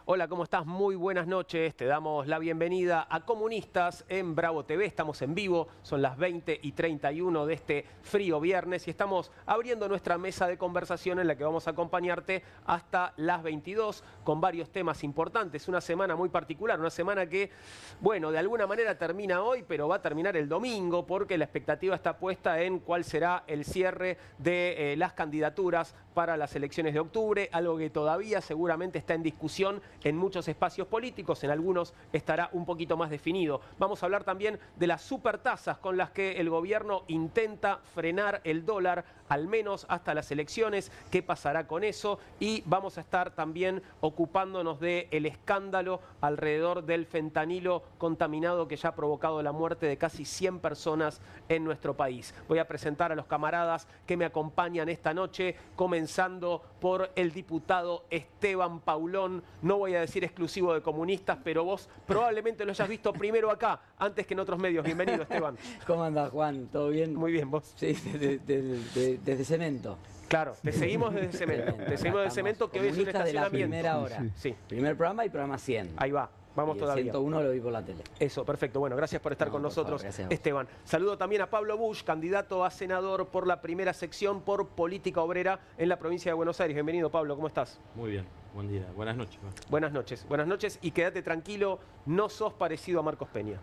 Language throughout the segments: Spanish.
Hola, ¿cómo estás? Muy buenas noches. Te damos la bienvenida a Comunistas en Bravo TV. Estamos en vivo, son las 20:31 de este frío viernes y estamos abriendo nuestra mesa de conversación en la que vamos a acompañarte hasta las 22 con varios temas importantes. Una semana muy particular, una semana que, bueno, de alguna manera termina hoy, pero va a terminar el domingo porque la expectativa está puesta en cuál será el cierre de las candidaturas para las elecciones de octubre, algo que todavía seguramente está en discusión en muchos espacios políticos, en algunos estará un poquito más definido. Vamos a hablar también de las supertasas con las que el gobierno intenta frenar el dólar, al menos hasta las elecciones, qué pasará con eso, y vamos a estar también ocupándonos del escándalo alrededor del fentanilo contaminado que ya ha provocado la muerte de casi 100 personas en nuestro país. Voy a presentar a los camaradas que me acompañan esta noche, comenzando por el diputado Esteban Paulón. No voy a decir exclusivo de Comunistas, pero vos probablemente lo hayas visto primero acá, antes que en otros medios. Bienvenido, Esteban. ¿Cómo andás, Juan? ¿Todo bien? Muy bien, ¿vos? Sí, desde Cemento. Claro, te seguimos desde Cemento. Te seguimos desde Cemento, que hoy es un estacionamiento. De la primera hora. Sí. Primer programa y programa 100. Ahí va. Vamos y todavía. 101 lo vi por la tele. Eso, perfecto. Bueno, gracias por estar con nosotros, favor, Esteban. Saludo también a Pablo Busch, candidato a senador por la primera sección por Política Obrera en la provincia de Buenos Aires. Bienvenido, Pablo, ¿cómo estás? Muy bien, buen día. Buenas noches. Buenas noches. Buenas noches y quédate tranquilo, no sos parecido a Marcos Peña.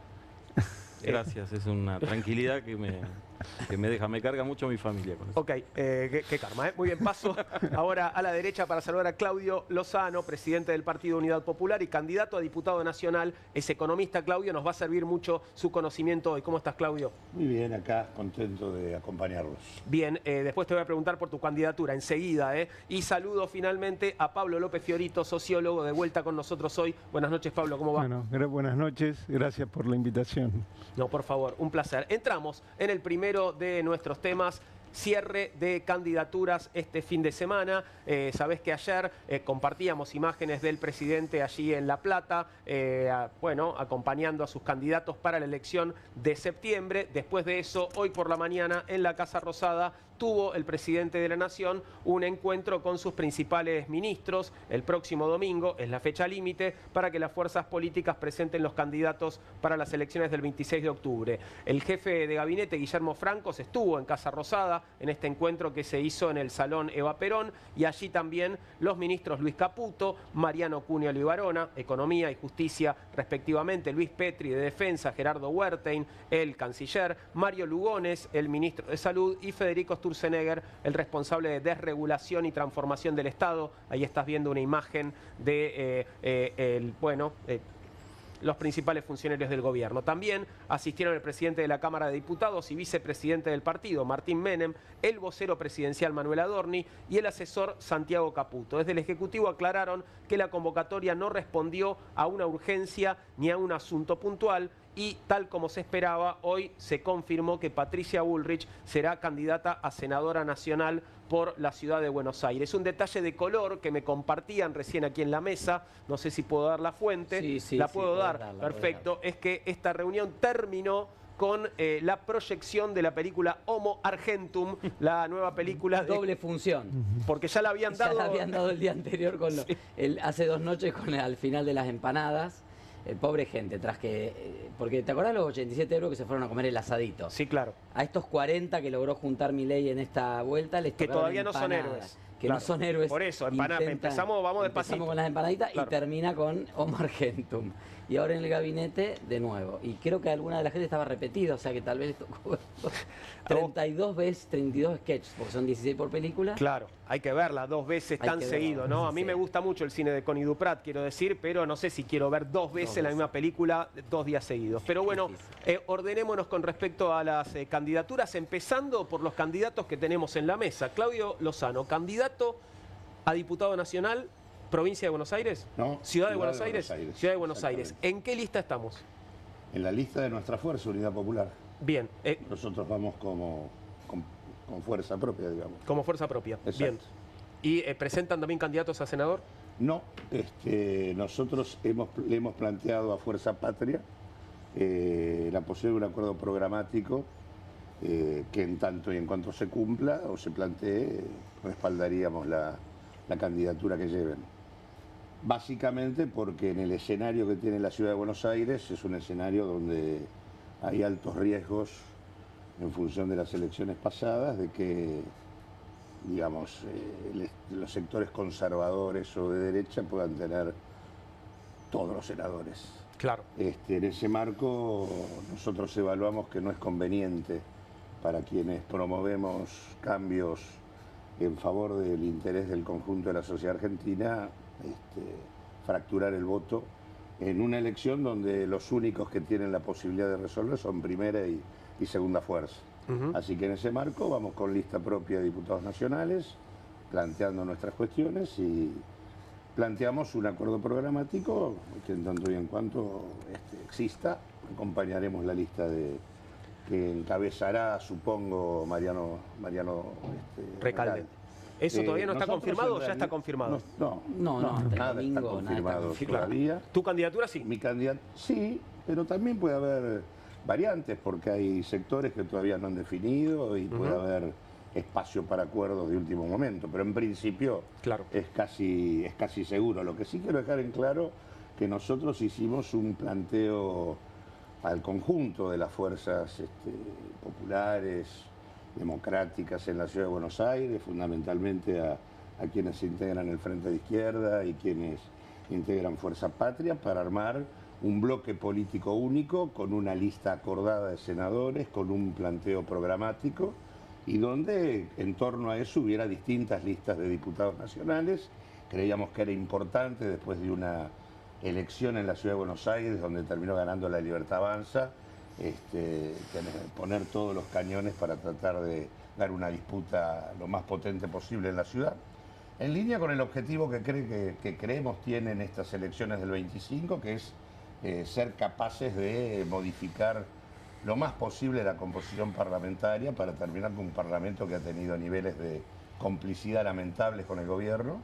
Gracias, es una tranquilidad que me deja, me carga mucho mi familia con eso. Ok, qué karma, ¿eh? Muy bien, paso ahora a la derecha para saludar a Claudio Lozano, presidente del Partido Unidad Popular y candidato a diputado nacional. Es economista, Claudio, nos va a servir mucho su conocimiento hoy. ¿Cómo estás, Claudio? Muy bien, acá contento de acompañarlos. Bien, después te voy a preguntar por tu candidatura enseguida, ¿eh? Y saludo finalmente a Pablo López Fiorito, sociólogo, de vuelta con nosotros hoy. Buenas noches, Pablo, ¿cómo va? Bueno, buenas noches, gracias por la invitación. No, por favor, un placer. Entramos en el primero de nuestros temas. Cierre de candidaturas este fin de semana. Sabés que ayer compartíamos imágenes del presidente allí en La Plata, bueno, acompañando a sus candidatos para la elección de septiembre. Después de eso, hoy por la mañana en la Casa Rosada, tuvo el presidente de la Nación un encuentro con sus principales ministros. El próximo domingo es la fecha límite para que las fuerzas políticas presenten los candidatos para las elecciones del 26 de octubre. El jefe de gabinete, Guillermo Francos, estuvo en Casa Rosada en este encuentro que se hizo en el Salón Eva Perón, y allí también los ministros Luis Caputo, Mariano Cunha Libarona, Economía y Justicia respectivamente, Luis Petri de Defensa, Gerardo Huertein, el canciller, Mario Lugones, el ministro de Salud, y Federico Sturzenegger, el responsable de desregulación y transformación del Estado. Ahí estás viendo una imagen de los principales funcionarios del gobierno. También asistieron el presidente de la Cámara de Diputados y vicepresidente del partido, Martín Menem, el vocero presidencial Manuel Adorni y el asesor Santiago Caputo. Desde el Ejecutivo aclararon que la convocatoria no respondió a una urgencia ni a un asunto puntual, y tal como se esperaba, hoy se confirmó que Patricia Bullrich será candidata a senadora nacional por la ciudad de Buenos Aires. Un detalle de color que me compartían recién aquí en la mesa, no sé si puedo dar la fuente, la puedo dar, perfecto, es que esta reunión terminó con la proyección de la película Homo Argentum, la nueva película de... Doble función. Porque ya la habían dado... Ya la habían dado el día anterior, con hace 2 noches, al final de las empanadas. Pobre gente, porque ¿te acordás los 87 euros que se fueron a comer el asadito? Sí, claro. A estos 40 que logró juntar Milei en esta vuelta, les que todavía no son héroes. Que no son héroes. Por eso, vamos despacito. Empezamos con las empanaditas, claro, y termina con Homo Argentum. Y ahora en el gabinete, de nuevo. Y creo que alguna de la gente estaba repetida, o sea que tal vez 32 veces, 32 sketches, porque son 16 por película. Claro, hay que verla 2 veces tan seguido, ¿no? A mí me gusta mucho el cine de Connie Duprat, quiero decir, pero no sé si quiero ver 2 veces la misma película 2 días seguidos. Pero bueno, ordenémonos con respecto a las candidaturas, empezando por los candidatos que tenemos en la mesa. Claudio Lozano, candidato a diputado nacional, provincia de Buenos Aires. No, Ciudad de Buenos Aires. Ciudad de Buenos Aires. ¿En qué lista estamos? En la lista de nuestra fuerza, Unidad Popular. Bien. Nosotros vamos con fuerza propia, digamos. Como fuerza propia. Exacto. Bien. ¿Y presentan también candidatos a senador? No, nosotros le hemos planteado a Fuerza Patria la posibilidad de un acuerdo programático que en tanto y en cuanto se cumpla o se plantee, respaldaríamos la candidatura que lleven. básicamente porque en el escenario que tiene la Ciudad de Buenos Aires es un escenario donde hay altos riesgos en función de las elecciones pasadas de que, digamos, los sectores conservadores o de derecha puedan tener todos los senadores. Claro. En ese marco nosotros evaluamos que no es conveniente para quienes promovemos cambios en favor del interés del conjunto de la sociedad argentina, fracturar el voto en una elección donde los únicos que tienen la posibilidad de resolver son primera y segunda fuerza. Así que en ese marco vamos con lista propia de diputados nacionales, planteando nuestras cuestiones y planteamos un acuerdo programático que en tanto y en cuanto exista, acompañaremos la lista que encabezará, supongo, Mariano Recalde. ¿Eso todavía no está confirmado o ya está confirmado? No, nada está confirmado todavía. ¿Tu candidatura sí? Mi candidato sí, pero también puede haber variantes porque hay sectores que todavía no han definido y puede haber espacio para acuerdos de último momento, pero en principio claro, es casi seguro. Lo que sí quiero dejar en claro que nosotros hicimos un planteo al conjunto de las fuerzas populares, democráticas en la Ciudad de Buenos Aires, fundamentalmente a quienes integran el Frente de Izquierda y quienes integran Fuerza Patria, para armar un bloque político único con una lista acordada de senadores, con un planteo programático y donde en torno a eso hubiera distintas listas de diputados nacionales. Creíamos que era importante, después de una elección en la Ciudad de Buenos Aires, donde terminó ganando la Libertad Avanza, poner todos los cañones para tratar de dar una disputa lo más potente posible en la ciudad, en línea con el objetivo que creemos tienen estas elecciones del 25, que es ser capaces de modificar lo más posible la composición parlamentaria para terminar con un parlamento que ha tenido niveles de complicidad lamentables con el gobierno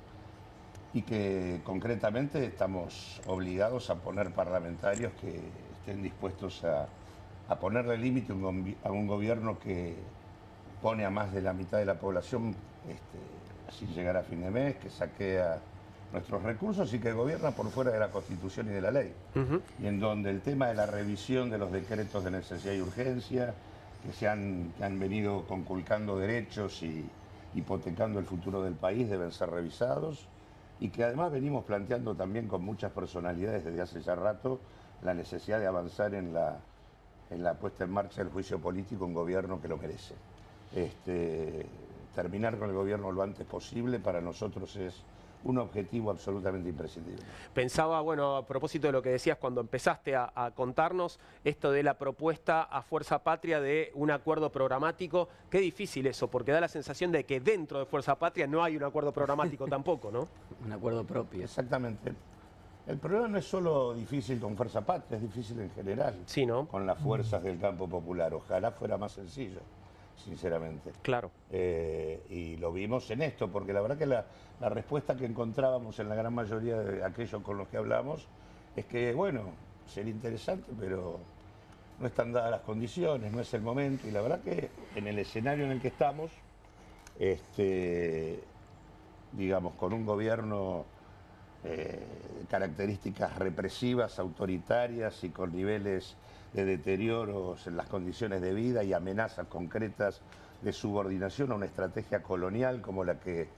y que concretamente estamos obligados a poner parlamentarios que estén dispuestos a ponerle límite a un gobierno que pone a más de la mitad de la población sin llegar a fin de mes, que saquea nuestros recursos y que gobierna por fuera de la Constitución y de la ley. Y en donde el tema de la revisión de los decretos de necesidad y urgencia, que han venido conculcando derechos y hipotecando el futuro del país, deben ser revisados, y que además venimos planteando también con muchas personalidades desde hace ya rato la necesidad de avanzar en la puesta en marcha del juicio político, un gobierno que lo merece. Terminar con el gobierno lo antes posible para nosotros es un objetivo absolutamente imprescindible. Pensaba, bueno, a propósito de lo que decías cuando empezaste a contarnos, esto de la propuesta a Fuerza Patria de un acuerdo programático, qué difícil eso, porque da la sensación de que dentro de Fuerza Patria no hay un acuerdo programático tampoco, ¿no? Un acuerdo propio. Exactamente. El problema no es solo difícil con Fuerza Patria, es difícil en general, sí, ¿no? Con las fuerzas del campo popular. Ojalá fuera más sencillo, sinceramente. Claro. Y lo vimos en esto, porque la verdad que la respuesta que encontrábamos en la gran mayoría de aquellos con los que hablamos es que, bueno, sería interesante, pero no están dadas las condiciones, no es el momento. Y la verdad que en el escenario en el que estamos, digamos, con un gobierno de características represivas, autoritarias y con niveles de deterioros en las condiciones de vida y amenazas concretas de subordinación a una estrategia colonial como la que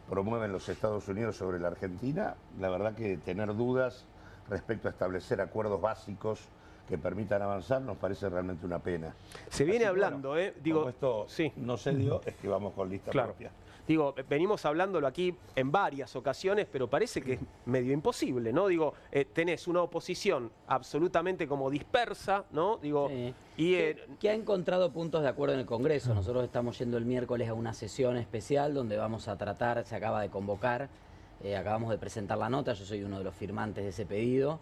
promueven los Estados Unidos sobre la Argentina, la verdad que tener dudas respecto a establecer acuerdos básicos que permitan avanzar nos parece realmente una pena. Se viene Así que, hablando, bueno, digo, como esto sí, no se dio, es que vamos con lista claro, propia. Digo, venimos hablándolo aquí en varias ocasiones, pero parece que es medio imposible, ¿no? Digo, tenés una oposición absolutamente como dispersa, ¿no? Digo, sí. Y que ha encontrado puntos de acuerdo en el Congreso. Nosotros estamos yendo el miércoles a una sesión especial donde vamos a tratar, se acaba de convocar, acabamos de presentar la nota, yo soy uno de los firmantes de ese pedido,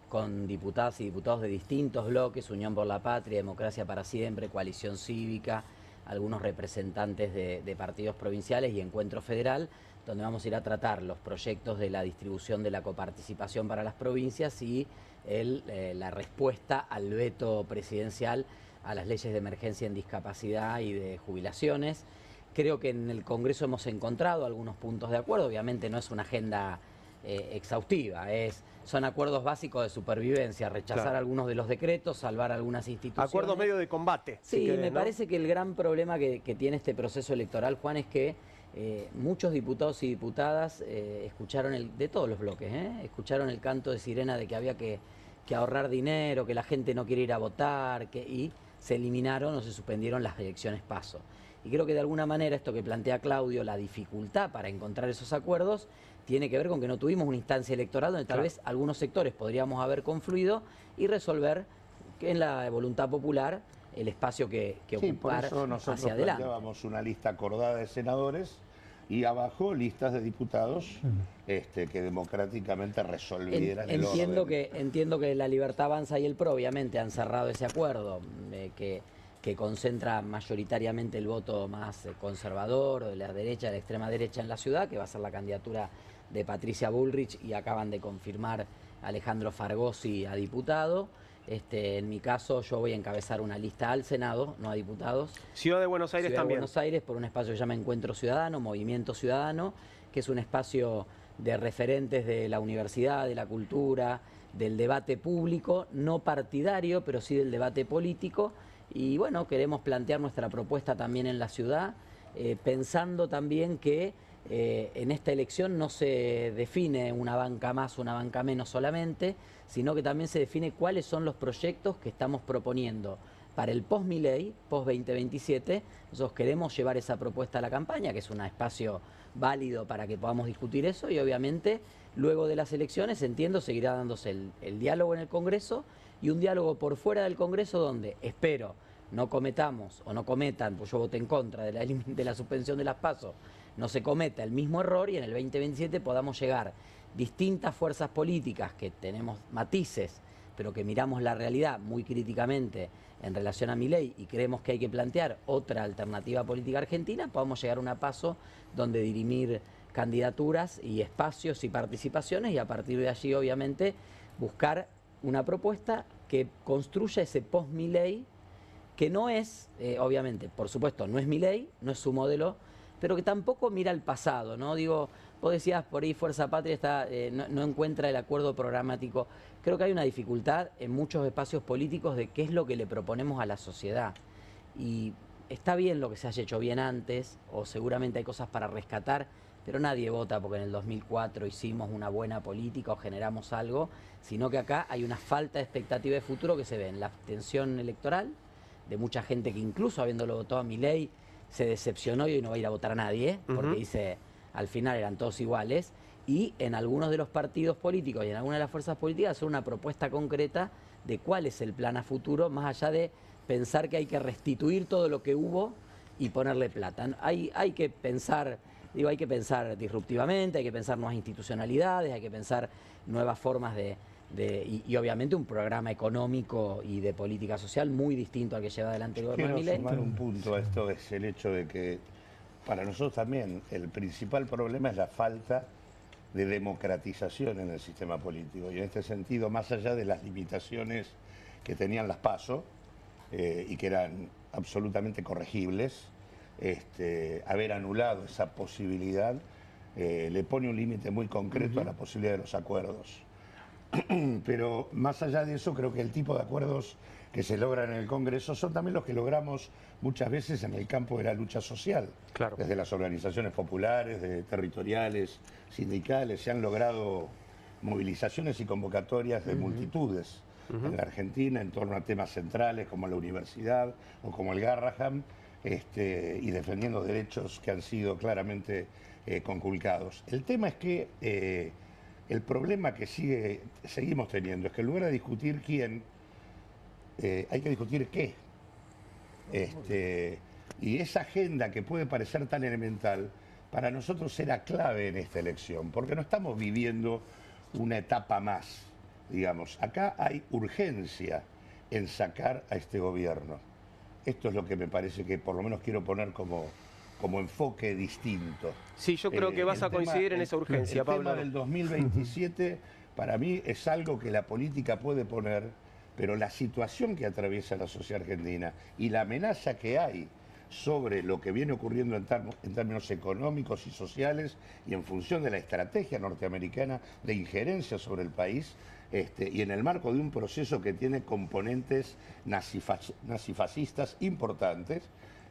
con diputadas y diputados de distintos bloques, Unión por la Patria, Democracia para Siempre, Coalición Cívica, algunos representantes de partidos provinciales y Encuentro Federal, donde vamos a ir a tratar los proyectos de la distribución de la coparticipación para las provincias y la respuesta al veto presidencial a las leyes de emergencia en discapacidad y de jubilaciones. Creo que en el Congreso hemos encontrado algunos puntos de acuerdo, obviamente no es una agenda exhaustiva. Son acuerdos básicos de supervivencia, rechazar algunos de los decretos, salvar algunas instituciones. Acuerdos medio de combate. Sí, si querés, me ¿no? parece que el gran problema que tiene este proceso electoral, Juan, es que muchos diputados y diputadas escucharon, de todos los bloques, escucharon el canto de sirena de que había que ahorrar dinero, que la gente no quiere ir a votar, y se eliminaron o se suspendieron las elecciones PASO. Y creo que de alguna manera esto que plantea Claudio, la dificultad para encontrar esos acuerdos, tiene que ver con que no tuvimos una instancia electoral donde tal vez algunos sectores podríamos haber confluido y resolver que en la voluntad popular el espacio que ocupar por eso nosotros hacia adelante. planteábamos una lista acordada de senadores y abajo listas de diputados que democráticamente resolvieran el orden. Entiendo que la Libertad Avanza y el PRO obviamente han cerrado ese acuerdo que concentra mayoritariamente el voto más conservador, de la derecha, de la extrema derecha en la ciudad, que va a ser la candidatura de Patricia Bullrich, y acaban de confirmar a Alejandro Fargosi a diputado. En mi caso, yo voy a encabezar una lista al Senado, no a diputados. Ciudad de Buenos Aires Ciudad también. de Buenos Aires, por un espacio que se llama Encuentro Ciudadano, Movimiento Ciudadano, que es un espacio de referentes de la universidad, de la cultura, del debate público, no partidario, pero sí del debate político. Y bueno, queremos plantear nuestra propuesta también en la ciudad, pensando también que en esta elección no se define una banca más o una banca menos solamente, sino que también se define cuáles son los proyectos que estamos proponiendo para el post-Milei, post-2027. Nosotros queremos llevar esa propuesta a la campaña, que es un espacio válido para que podamos discutir eso, y obviamente luego de las elecciones, entiendo, seguirá dándose el diálogo en el Congreso y un diálogo por fuera del Congreso donde espero no cometamos o no cometan, pues yo voté en contra de la suspensión de las PASO, no se cometa el mismo error y en el 2027 podamos llegar distintas fuerzas políticas que tenemos matices, pero que miramos la realidad muy críticamente en relación a Milei y creemos que hay que plantear otra alternativa política argentina, podamos llegar a una PASO donde dirimir candidaturas y espacios y participaciones y a partir de allí obviamente buscar una propuesta que construya ese post-Milei que no es, obviamente, por supuesto, no es Milei, no es su modelo, pero que tampoco mira al pasado, ¿no? Digo, vos decías por ahí Fuerza Patria no encuentra el acuerdo programático. Creo que hay una dificultad en muchos espacios políticos de qué es lo que le proponemos a la sociedad. Y está bien lo que se haya hecho bien antes, o seguramente hay cosas para rescatar, pero nadie vota porque en el 2004 hicimos una buena política o generamos algo, sino que acá hay una falta de expectativa de futuro que se ve en la abstención electoral, de mucha gente que incluso habiéndolo votado a Milei se decepcionó y hoy no va a ir a votar a nadie, porque dice, al final eran todos iguales, y en algunos de los partidos políticos y en algunas de las fuerzas políticas hacer una propuesta concreta de cuál es el plan a futuro, más allá de pensar que hay que restituir todo lo que hubo y ponerle plata. Hay que pensar, hay que pensar disruptivamente, hay que pensar nuevas institucionalidades, hay que pensar nuevas formas y obviamente un programa económico y de política social muy distinto al que lleva adelante el gobierno de Milei. Quiero sumar un punto a esto, es el hecho de que para nosotros también el principal problema es la falta de democratización en el sistema político. Y en este sentido, más allá de las limitaciones que tenían las PASO y que eran absolutamente corregibles, haber anulado esa posibilidad le pone un límite muy concreto a la posibilidad de los acuerdos. Pero más allá de eso, creo que el tipo de acuerdos que se logran en el Congreso son también los que logramos muchas veces en el campo de la lucha social. Claro. Desde las organizaciones populares, territoriales, sindicales, se han logrado movilizaciones y convocatorias de multitudes en la Argentina en torno a temas centrales como la universidad o como el Garrahan, y defendiendo derechos que han sido claramente conculcados. El tema es que el problema que seguimos teniendo es que en lugar de discutir quién, hay que discutir qué. Y esa agenda que puede parecer tan elemental, para nosotros era clave en esta elección, porque no estamos viviendo una etapa más, digamos. Acá hay urgencia en sacar a este gobierno. Esto es lo que me parece que por lo menos quiero poner como enfoque distinto. Sí, yo creo que vas a coincidir en esa urgencia, Pablo. El tema del 2027 para mí es algo que la política puede poner, pero la situación que atraviesa la sociedad argentina y la amenaza que hay sobre lo que viene ocurriendo en términos económicos y sociales y en función de la estrategia norteamericana de injerencia sobre el país, y en el marco de un proceso que tiene componentes nazifascistas importantes.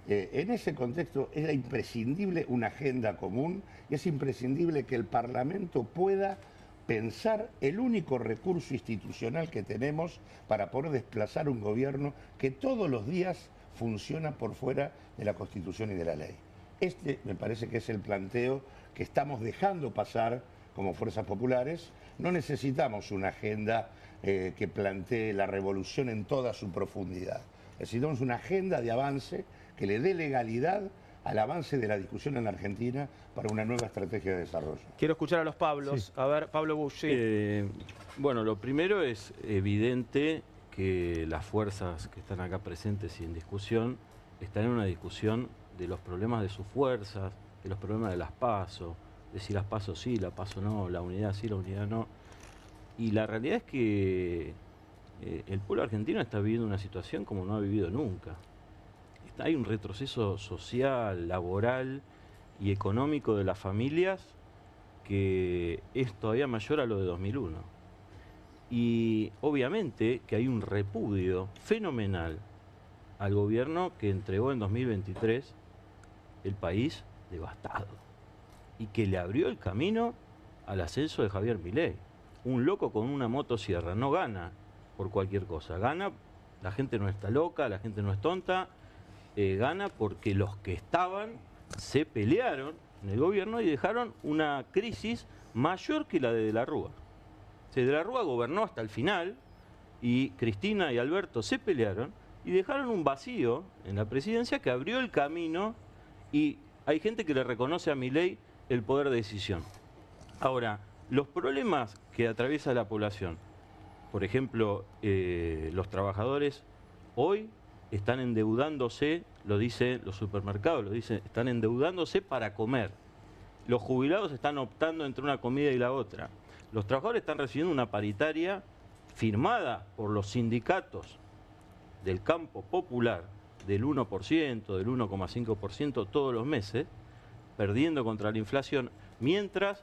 En ese contexto era imprescindible una agenda común y es imprescindible que el Parlamento pueda pensar el único recurso institucional que tenemos para poder desplazar un gobierno que todos los días funciona por fuera de la Constitución y de la ley. Este me parece que es el planteo que estamos dejando pasar como fuerzas populares. No necesitamos una agenda que plantee la revolución en toda su profundidad. Necesitamos una agenda de avance que le dé legalidad al avance de la discusión en la Argentina para una nueva estrategia de desarrollo. Quiero escuchar a los Pablos. Sí. A ver, Pablo Busch. Sí. Bueno, lo primero es evidente que las fuerzas que están acá presentes y en discusión están en una discusión de los problemas de sus fuerzas, de los problemas de las PASO, de si las PASO sí, la PASO no, la unidad sí, la unidad no. Y la realidad es que el pueblo argentino está viviendo una situación como no ha vivido nunca. Hay un retroceso social, laboral y económico de las familias que es todavía mayor a lo de 2001. Y obviamente que hay un repudio fenomenal al gobierno que entregó en 2023 el país devastado y que le abrió el camino al ascenso de Javier Milei. Un loco con una motosierra no gana por cualquier cosa, gana, la gente no está loca, la gente no es tonta, gana porque los que estaban se pelearon en el gobierno y dejaron una crisis mayor que la de la Rúa. De la Rúa gobernó hasta el final y Cristina y Alberto se pelearon y dejaron un vacío en la presidencia que abrió el camino y hay gente que le reconoce a Milei el poder de decisión. Ahora, los problemas que atraviesa la población, por ejemplo, los trabajadores hoy están endeudándose, lo dicen los supermercados, lo dicen, están endeudándose para comer. Los jubilados están optando entre una comida y la otra. Los trabajadores están recibiendo una paritaria firmada por los sindicatos del campo popular del 1%, del 1,5% todos los meses, perdiendo contra la inflación, mientras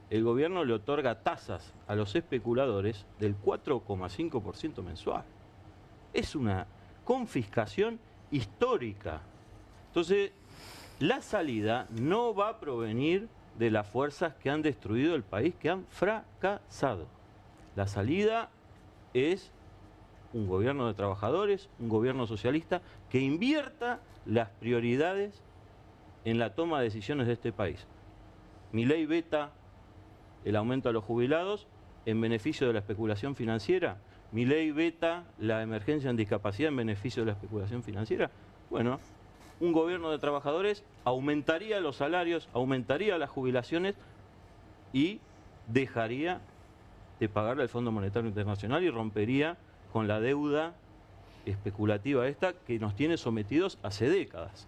el gobierno le otorga tasas a los especuladores del 4,5% mensual. Es una confiscación histórica. Entonces, la salida no va a provenir de las fuerzas que han destruido el país, que han fracasado. La salida es un gobierno de trabajadores, un gobierno socialista, que invierta las prioridades en la toma de decisiones de este país. Milei veta el aumento a los jubilados en beneficio de la especulación financiera. Milei veta la emergencia en discapacidad en beneficio de la especulación financiera. Bueno, un gobierno de trabajadores aumentaría los salarios, aumentaría las jubilaciones y dejaría de pagarle al Fondo Monetario Internacional y rompería con la deuda especulativa esta que nos tiene sometidos hace décadas.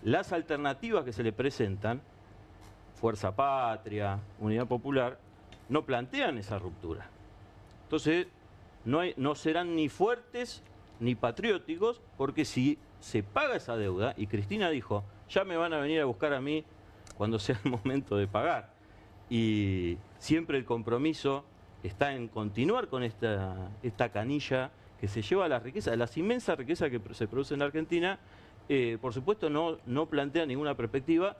Las alternativas que se le presentan, Fuerza Patria, Unidad Popular, no plantean esa ruptura. Entonces, no serán ni fuertes ni patrióticos, porque si se paga esa deuda, y Cristina dijo, ya me van a venir a buscar a mí cuando sea el momento de pagar, y siempre el compromiso está en continuar con esta canilla que se lleva a las inmensas riquezas que se producen en la Argentina, por supuesto no plantea ninguna perspectiva,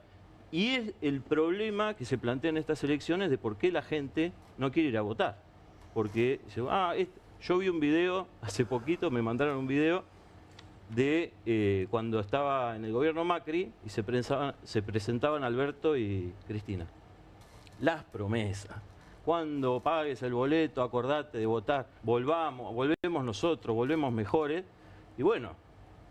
y es el problema que se plantea en estas elecciones de por qué la gente no quiere ir a votar. Porque yo vi un video, hace poquito me mandaron un video de cuando estaba en el gobierno Macri y se presentaban Alberto y Cristina. Las promesas. Cuando pagues el boleto, acordate de votar, volvemos nosotros, volvemos mejores. Y bueno,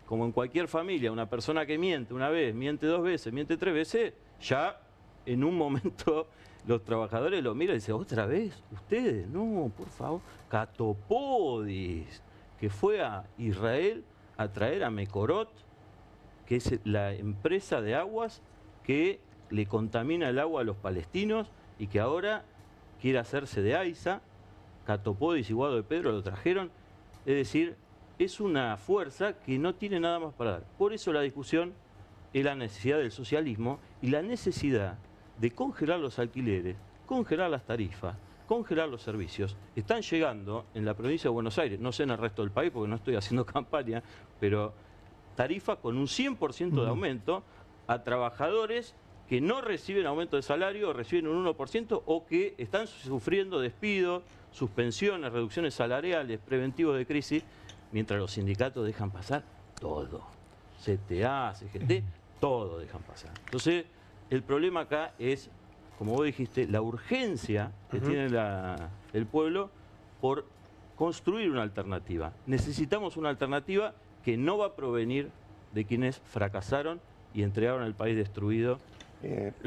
como en cualquier familia, una persona que miente una vez, miente dos veces, miente tres veces, ya en un momento los trabajadores lo miran y dicen, ¿otra vez? ¿Ustedes? No, por favor. Catopodis, que fue a Israel a traer a Mekorot, que es la empresa de aguas que le contamina el agua a los palestinos y que ahora quiere hacerse de AISA. Catopodis y Guado de Pedro lo trajeron. Es decir, es una fuerza que no tiene nada más para dar. Por eso la discusión es la necesidad del socialismo y la necesidad de congelar los alquileres, congelar las tarifas, congelar los servicios. Están llegando en la provincia de Buenos Aires, no sé en el resto del país porque no estoy haciendo campaña, pero tarifa con un 100% de aumento a trabajadores que no reciben aumento de salario o reciben un 1% o que están sufriendo despidos, suspensiones, reducciones salariales, preventivos de crisis, mientras los sindicatos dejan pasar todo. CTA, CGT, todo dejan pasar. Entonces, el problema acá es, como vos dijiste, la urgencia que tiene el pueblo por construir una alternativa. Necesitamos una alternativa que no va a provenir de quienes fracasaron y entregaron el país destruido.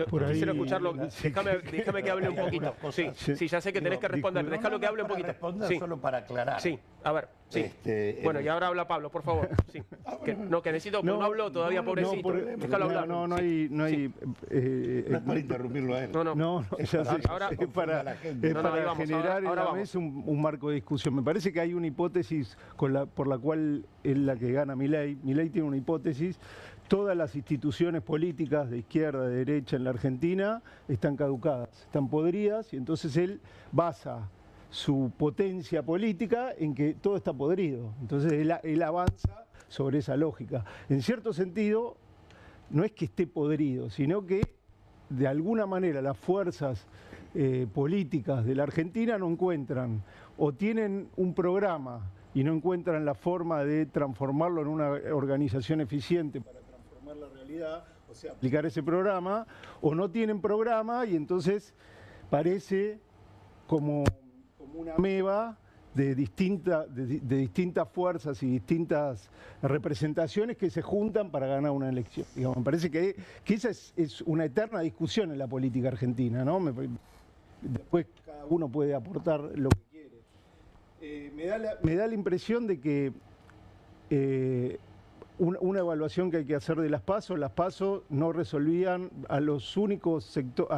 Por ahí, quisiera escucharlo. Déjame que hable un poquito. Sí, ya sé que tenés que responder. Déjalo que hable un poquito. Responder solo para aclarar. Sí, a ver. Sí. Bueno, y ahora habla Pablo, por favor. Sí. Que necesito, no habló todavía, pobrecito. Déjalo hablar. No hay... No es para interrumpirlo a él. No, ya sé. Ahora, es para generar en la mesa un marco de discusión. Me parece que hay una hipótesis por la cual es la que gana Milei. Milei tiene una hipótesis. Todas las instituciones políticas de izquierda, de derecha en la Argentina están caducadas, están podridas, y entonces él basa su potencia política en que todo está podrido. Entonces él avanza sobre esa lógica. En cierto sentido, no es que esté podrido, sino que de alguna manera las fuerzas políticas de la Argentina no encuentran o tienen un programa y no encuentran la forma de transformarlo en una organización eficiente para transformar la realidad, o sea, aplicar ese programa, o no tienen programa y entonces parece como una ameba de distintas fuerzas y distintas representaciones que se juntan para ganar una elección. Digamos, me parece que esa es una eterna discusión en la política argentina, ¿no? Después cada uno puede aportar lo que quiere. Me da la impresión de que una evaluación que hay que hacer de las PASO no resolvían a los únicos sectores,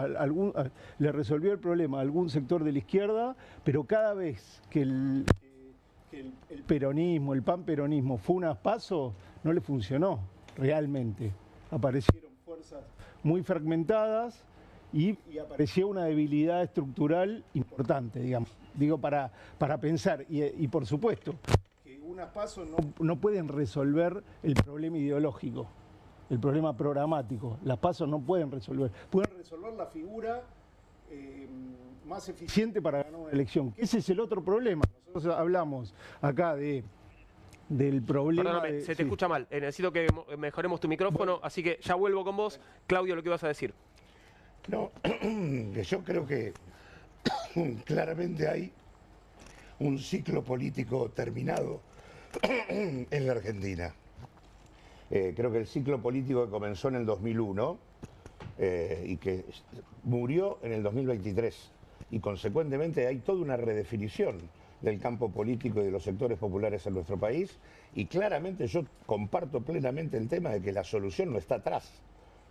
le resolvió el problema a algún sector de la izquierda, pero cada vez que el peronismo, el panperonismo fue una PASO, no le funcionó realmente. Aparecieron fuerzas muy fragmentadas y apareció una debilidad estructural importante, digamos. Digo, para pensar, y por supuesto, unas PASO no pueden resolver el problema ideológico, el problema programático. Las PASO no pueden resolver. Pueden resolver la figura más eficiente para ganar una elección. Ese es el otro problema. Nosotros hablamos acá del problema... Perdóname, se te escucha mal. Necesito que mejoremos tu micrófono, así que ya vuelvo con vos. Claudio, lo que ibas a decir. No, yo creo que claramente hay un ciclo político terminado en la Argentina. Creo que el ciclo político que comenzó en el 2001 y que murió en el 2023 y consecuentemente hay toda una redefinición del campo político y de los sectores populares en nuestro país y claramente yo comparto plenamente el tema de que la solución no está atrás,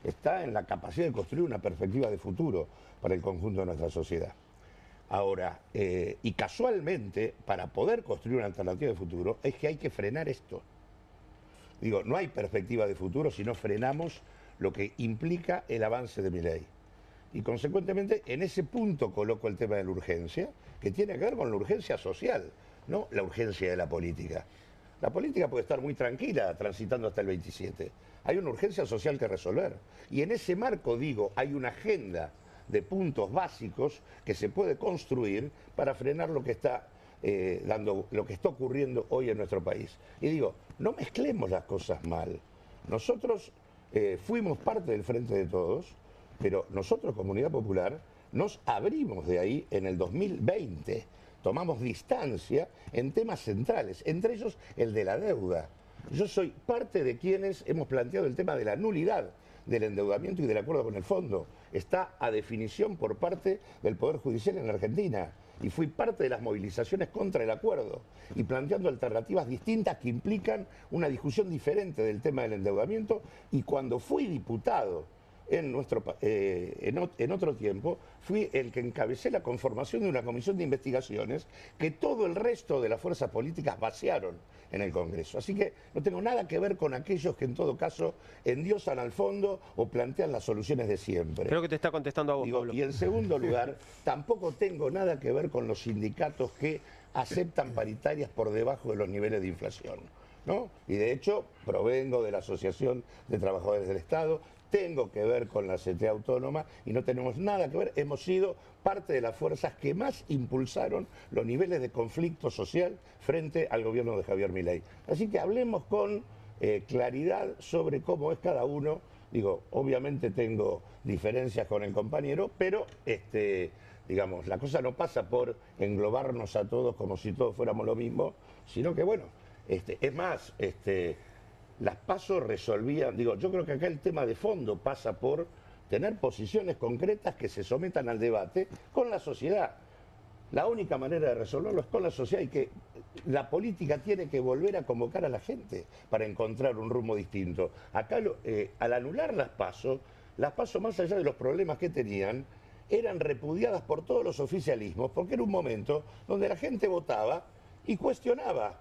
está en la capacidad de construir una perspectiva de futuro para el conjunto de nuestra sociedad. Ahora, y casualmente, para poder construir una alternativa de futuro, es que hay que frenar esto. Digo, no hay perspectiva de futuro si no frenamos lo que implica el avance de Milei. Y consecuentemente, en ese punto coloco el tema de la urgencia, que tiene que ver con la urgencia social, no la urgencia de la política. La política puede estar muy tranquila transitando hasta el 27. Hay una urgencia social que resolver. Y en ese marco, digo, hay una agenda de puntos básicos que se puede construir para frenar lo que está lo que está ocurriendo hoy en nuestro país. Y digo, no mezclemos las cosas mal. Nosotros fuimos parte del Frente de Todos, pero nosotros, Comunidad Popular, nos abrimos de ahí en el 2020. Tomamos distancia en temas centrales, entre ellos el de la deuda. Yo soy parte de quienes hemos planteado el tema de la nulidad del endeudamiento y del acuerdo con el fondo. Está a definición por parte del Poder Judicial en la Argentina. Y fui parte de las movilizaciones contra el acuerdo y planteando alternativas distintas que implican una discusión diferente del tema del endeudamiento. Y cuando fui diputado en otro tiempo, fui el que encabecé la conformación de una comisión de investigaciones que todo el resto de las fuerzas políticas vaciaron en el Congreso. Así que no tengo nada que ver con aquellos que en todo caso endiosan al fondo o plantean las soluciones de siempre. Creo que te está contestando a vos, Pablo. Y en segundo lugar, tampoco tengo nada que ver con los sindicatos que aceptan paritarias por debajo de los niveles de inflación, ¿no? Y de hecho, provengo de la Asociación de Trabajadores del Estado, tengo que ver con la CTA Autónoma y no tenemos nada que ver. Hemos sido parte de las fuerzas que más impulsaron los niveles de conflicto social frente al gobierno de Javier Milei. Así que hablemos con claridad sobre cómo es cada uno. Digo, obviamente tengo diferencias con el compañero, pero digamos, la cosa no pasa por englobarnos a todos como si todos fuéramos lo mismo, sino que bueno, es más, las PASO resolvían, digo, yo creo que acá el tema de fondo pasa por tener posiciones concretas que se sometan al debate con la sociedad. La única manera de resolverlo es con la sociedad y que la política tiene que volver a convocar a la gente para encontrar un rumbo distinto. Acá, al anular las PASO más allá de los problemas que tenían, eran repudiadas por todos los oficialismos porque era un momento donde la gente votaba y cuestionaba.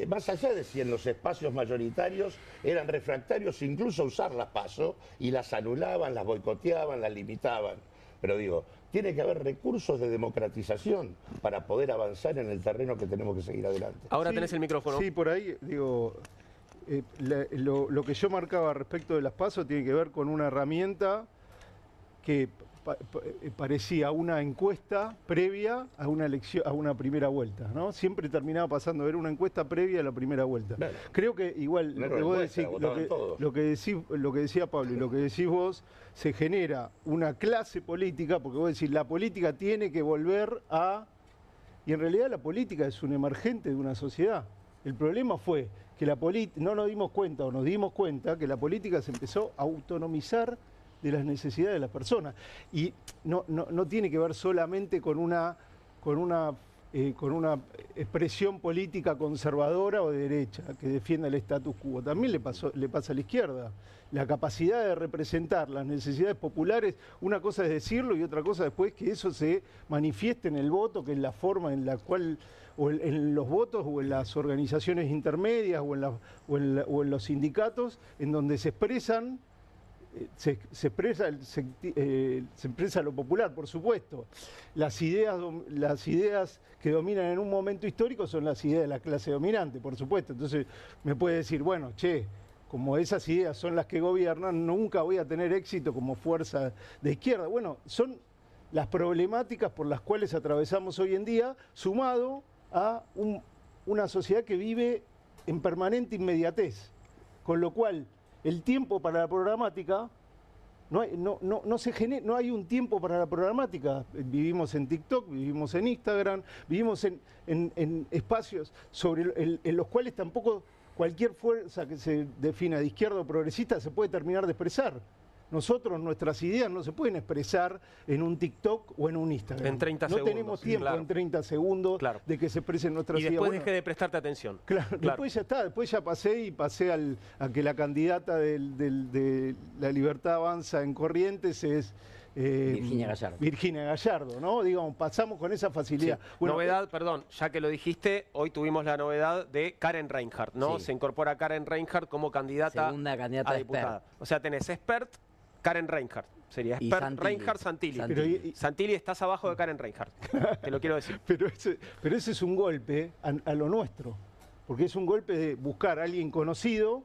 Más allá de si en los espacios mayoritarios eran refractarios incluso a usar las PASO y las anulaban, las boicoteaban, las limitaban. Pero digo, tiene que haber recursos de democratización para poder avanzar en el terreno que tenemos que seguir adelante. Ahora tenés el micrófono. Sí, por ahí, digo, lo que yo marcaba respecto de las PASO tiene que ver con una herramienta que parecía una encuesta previa a una elección, a una primera vuelta, ¿no? Siempre terminaba pasando, era una encuesta previa a la primera vuelta. Claro. Creo que igual lo que decía Pablo y lo que decís vos, se genera una clase política, porque vos decís, la política tiene que volver a... Y en realidad la política es un emergente de una sociedad. El problema fue que no nos dimos cuenta, o nos dimos cuenta, que la política se empezó a autonomizar de las necesidades de las personas. Y no tiene que ver solamente con una expresión política conservadora o de derecha que defienda el status quo. También le pasa a la izquierda. La capacidad de representar las necesidades populares, una cosa es decirlo y otra cosa después que eso se manifieste en el voto, que es la forma en la cual, o en los votos o en las organizaciones intermedias o en los sindicatos, en donde se expresan. Se expresa lo popular, por supuesto. Las ideas que dominan en un momento histórico son las ideas de la clase dominante, por supuesto. Entonces me puede decir, bueno, como esas ideas son las que gobiernan, nunca voy a tener éxito como fuerza de izquierda. Bueno, son las problemáticas por las cuales atravesamos hoy en día, sumado a una sociedad que vive en permanente inmediatez, con lo cual el tiempo para la programática, no hay un tiempo para la programática. Vivimos en TikTok, vivimos en Instagram, vivimos en espacios en los cuales tampoco cualquier fuerza que se defina de izquierda o progresista se puede terminar de expresar. Nuestras ideas no se pueden expresar en un TikTok o en un Instagram. En 30 segundos. No tenemos tiempo en 30 segundos de que se expresen nuestras ideas. Y después dejé de prestarte atención. Claro. Después ya está, después ya pasé a que la candidata de La Libertad Avanza en Corrientes es... Virginia Gallardo, ¿no? Digamos, pasamos con esa facilidad. Sí. Bueno, novedad, perdón, ya que lo dijiste, hoy tuvimos la novedad de Karen Reinhardt, ¿no? Sí. Se incorpora Karen Reinhardt como candidata a diputada. O sea, tenés Expert, Karen Reinhardt. Sería Expert, Reinhardt, Santilli. Santilli estás abajo de Karen Reinhardt, te lo quiero decir. Pero ese es un golpe a lo nuestro, porque es un golpe de buscar a alguien conocido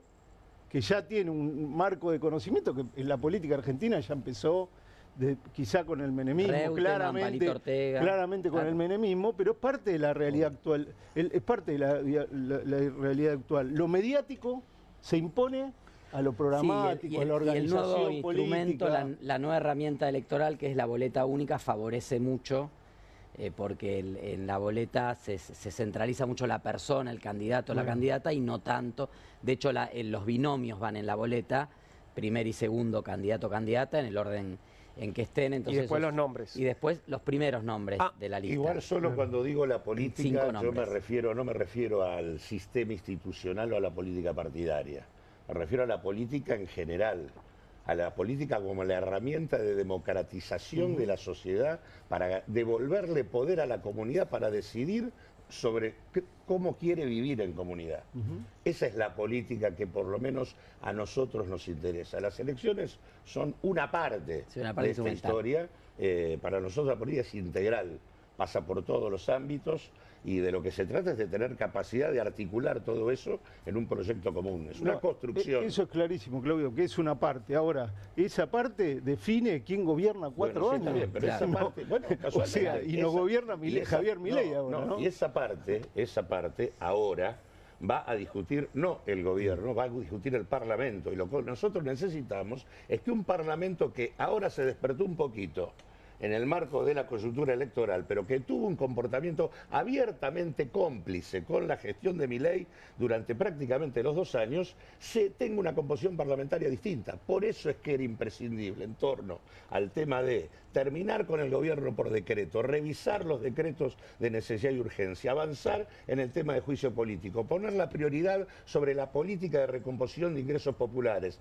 que ya tiene un marco de conocimiento que en la política argentina ya empezó... quizá con el menemismo, claramente con el menemismo, pero es parte de la realidad actual. Es parte de la realidad actual. Lo mediático se impone a lo programático, a la organización y el nuevo instrumento, política. La nueva herramienta electoral, que es la boleta única, favorece mucho, porque en la boleta se centraliza mucho la persona, el candidato, la candidata, y no tanto. De hecho, los binomios van en la boleta, primer y segundo candidato o candidata, en el orden en que estén. Entonces, y después los nombres. Y después los primeros nombres de la lista. Igual solo cuando digo la política, yo no me refiero al sistema institucional o a la política partidaria. Me refiero a la política en general, a la política como la herramienta de democratización de la sociedad para devolverle poder a la comunidad para decidir sobre cómo quiere vivir en comunidad. Esa es la política que por lo menos a nosotros nos interesa. Las elecciones son una parte, de esta historia. Para nosotros la política es integral, pasa por todos los ámbitos y de lo que se trata es de tener capacidad de articular todo eso en un proyecto común. Es una construcción. Eso es clarísimo, Claudio, que es una parte. Ahora, esa parte define quién gobierna 4 años. También, pero esa parte, o sea, y no gobierna Javier Milei ahora, ¿no? Y esa parte ahora va a discutir no el gobierno, va a discutir el Parlamento. Y lo que nosotros necesitamos es que un Parlamento que ahora se despertó un poquito en el marco de la coyuntura electoral, pero que tuvo un comportamiento abiertamente cómplice con la gestión de Milei durante prácticamente los 2 años, se tenga una composición parlamentaria distinta. Por eso es que era imprescindible en torno al tema de terminar con el gobierno por decreto, revisar los decretos de necesidad y urgencia, avanzar en el tema de juicio político, poner la prioridad sobre la política de recomposición de ingresos populares,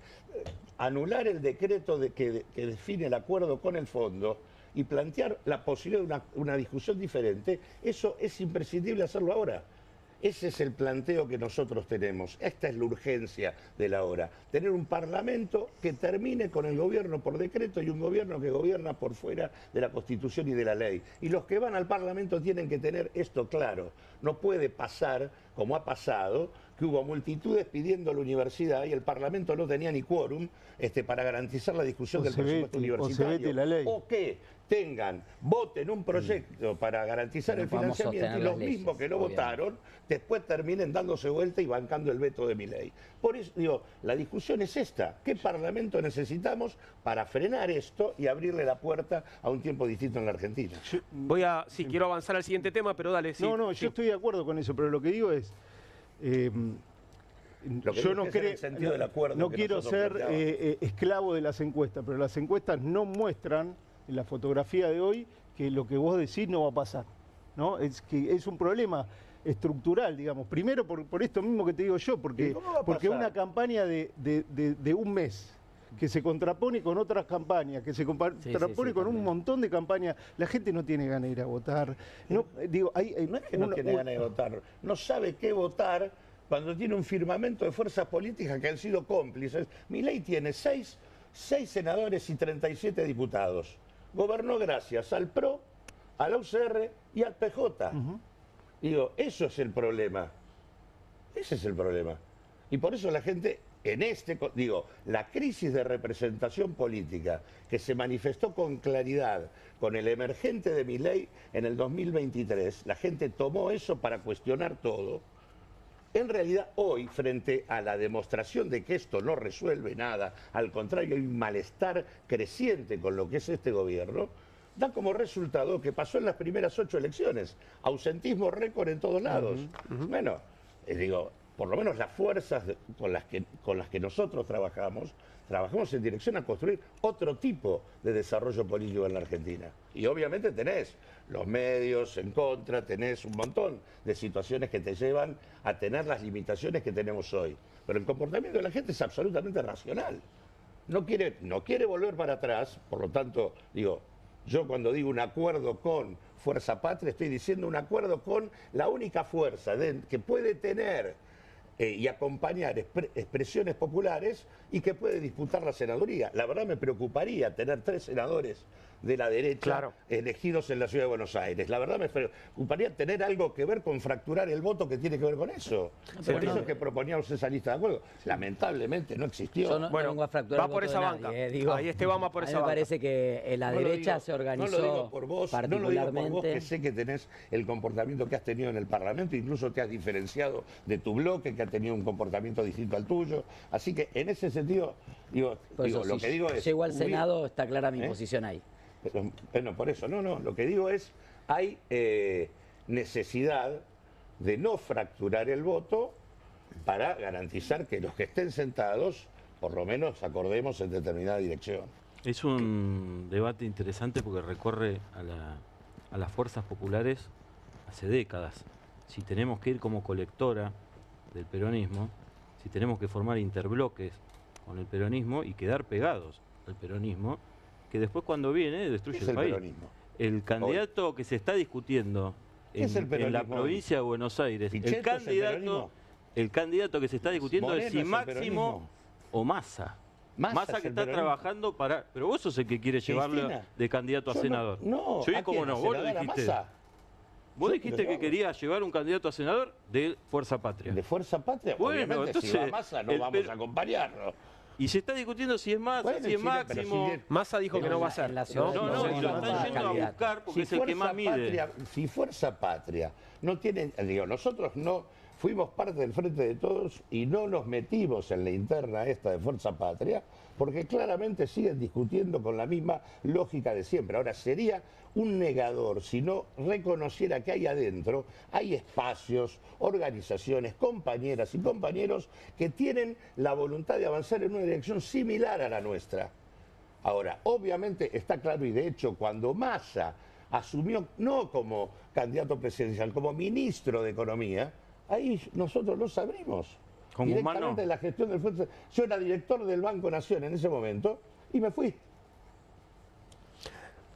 anular el decreto que define el acuerdo con el fondo, y plantear la posibilidad de una discusión diferente. Eso es imprescindible hacerlo ahora. Ese es el planteo que nosotros tenemos. Esta es la urgencia de la hora. Tener un Parlamento que termine con el gobierno por decreto y un gobierno que gobierna por fuera de la Constitución y de la ley. Y los que van al Parlamento tienen que tener esto claro. No puede pasar, como ha pasado, que hubo multitudes pidiendo a la universidad y el Parlamento no tenía ni quórum para garantizar la discusión del presupuesto universitario. O que voten un proyecto para garantizar el financiamiento y los mismos que no votaron, después terminen dándose vuelta y bancando el veto de Milei. Por eso digo, la discusión es esta. ¿Qué Parlamento necesitamos para frenar esto y abrirle la puerta a un tiempo distinto en la Argentina? Quiero avanzar al siguiente tema, pero dale. Yo estoy de acuerdo con eso, pero lo que digo es... yo no quiero ser esclavo de las encuestas, pero las encuestas no muestran en la fotografía de hoy que lo que vos decís no va a pasar, ¿no? Es que es un problema estructural, digamos. Primero por esto mismo que te digo yo, porque una campaña de un mes que se contrapone con otras campañas, que se contrapone con un montón de campañas, la gente no tiene ganas de ir a votar. No es que no tiene ganas de votar, no sabe qué votar cuando tiene un firmamento de fuerzas políticas que han sido cómplices. Milei tiene 6 senadores y 37 diputados. Gobernó gracias al PRO, a la UCR y al PJ. Digo, eso es el problema. Ese es el problema. Y por eso la gente, la crisis de representación política que se manifestó con claridad con el emergente de Milei en el 2023, la gente tomó eso para cuestionar todo. En realidad, hoy, frente a la demostración de que esto no resuelve nada, al contrario, hay un malestar creciente con lo que es este gobierno, da como resultado que pasó en las primeras 8 elecciones. Ausentismo récord en todos lados. Bueno, por lo menos las fuerzas con las que nosotros trabajamos en dirección a construir otro tipo de desarrollo político en la Argentina. Y obviamente tenés los medios en contra, tenés un montón de situaciones que te llevan a tener las limitaciones que tenemos hoy. Pero el comportamiento de la gente es absolutamente racional. No quiere volver para atrás, por lo tanto, yo cuando digo un acuerdo con Fuerza Patria, estoy diciendo un acuerdo con la única fuerza que puede tener y acompañar expresiones populares y que puede disputar la senaduría. La verdad me preocuparía tener 3 senadores de la derecha elegidos en la Ciudad de Buenos Aires. La verdad me preocuparía tener algo que ver con fracturar el voto que tiene que ver con eso. Por eso es que proponíamos esa lista de acuerdos. Lamentablemente no existió. Yo no vengo a fracturar va por esa banca. Ahí Esteban va por esa banca. Me parece que la derecha se organizó no lo digo por vos, particularmente. No lo digo por vos, que sé que tenés el comportamiento que has tenido en el Parlamento, incluso te has diferenciado de tu bloque, que ha tenido un comportamiento distinto al tuyo. Así que en ese sentido, lo que digo es... Llego al Senado, está clara mi posición ahí. Bueno, por eso, lo que digo es, hay necesidad de no fracturar el voto para garantizar que los que estén sentados, por lo menos acordemos en determinada dirección. Es un debate interesante porque recorre a las fuerzas populares hace décadas. Si tenemos que ir como colectora del peronismo, si tenemos que formar interbloques con el peronismo y quedar pegados. al peronismo, que después cuando viene destruye el país. Peronismo? El candidato que se está discutiendo en la provincia de Buenos Aires, el candidato que se está discutiendo es si Máximo o Massa. Massa que está trabajando para... Pero vos sos el que quiere llevarlo de candidato a senador. No, sí, ¿cómo no? Vos lo dijiste. Vos dijiste que querías llevar un candidato a senador de Fuerza Patria. ¿De Fuerza Patria? Bueno, obviamente, entonces, si va Massa no vamos a acompañarlo. Y se está discutiendo si es Massa, si es Máximo. Massa dijo que no va a ser. No, y lo están yendo a buscar porque es el que más mide. Si Fuerza Patria no tiene... Digo, nosotros no fuimos parte del Frente de Todos y no nos metimos en la interna esta de Fuerza Patria porque claramente siguen discutiendo con la misma lógica de siempre. Ahora, sería un negador si no reconociera que ahí adentro hay espacios, organizaciones, compañeras y compañeros que tienen la voluntad de avanzar en una dirección similar a la nuestra. Ahora, obviamente está claro, y de hecho cuando Massa asumió no como candidato presidencial, como ministro de Economía, ahí nosotros lo sabrimos. Directamente en la gestión del Frente. Yo era director del Banco Nación en ese momento y me fui.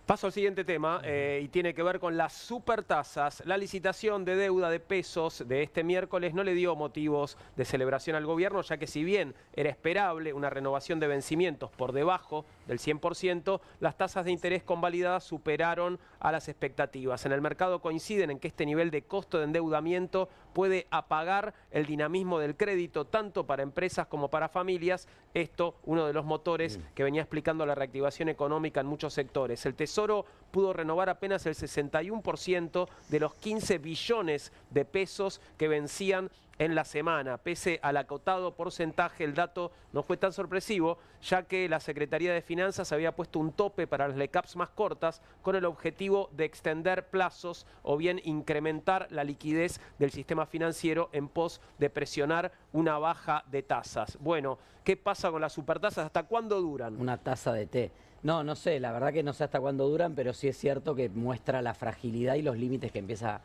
Paso al siguiente tema y tiene que ver con las supertasas. La licitación de deuda de pesos de este miércoles no le dio motivos de celebración al gobierno, ya que si bien era esperable una renovación de vencimientos por debajo del 100%, las tasas de interés convalidadas superaron a las expectativas. En el mercado coinciden en que este nivel de costo de endeudamiento puede apagar el dinamismo del crédito tanto para empresas como para familias. Esto, uno de los motores que venía explicando la reactivación económica en muchos sectores. El Tesoro pudo renovar apenas el 61% de los 15 billones de pesos que vencían en la semana. Pese al acotado porcentaje, el dato no fue tan sorpresivo, ya que la Secretaría de Finanzas había puesto un tope para las LECAPs más cortas con el objetivo de extender plazos o bien incrementar la liquidez del sistema financiero en pos de presionar una baja de tasas. Bueno, ¿qué pasa con las supertasas? ¿Hasta cuándo duran? Una taza de té. No sé, la verdad que no sé hasta cuándo duran, pero sí es cierto que muestra la fragilidad y los límites que empieza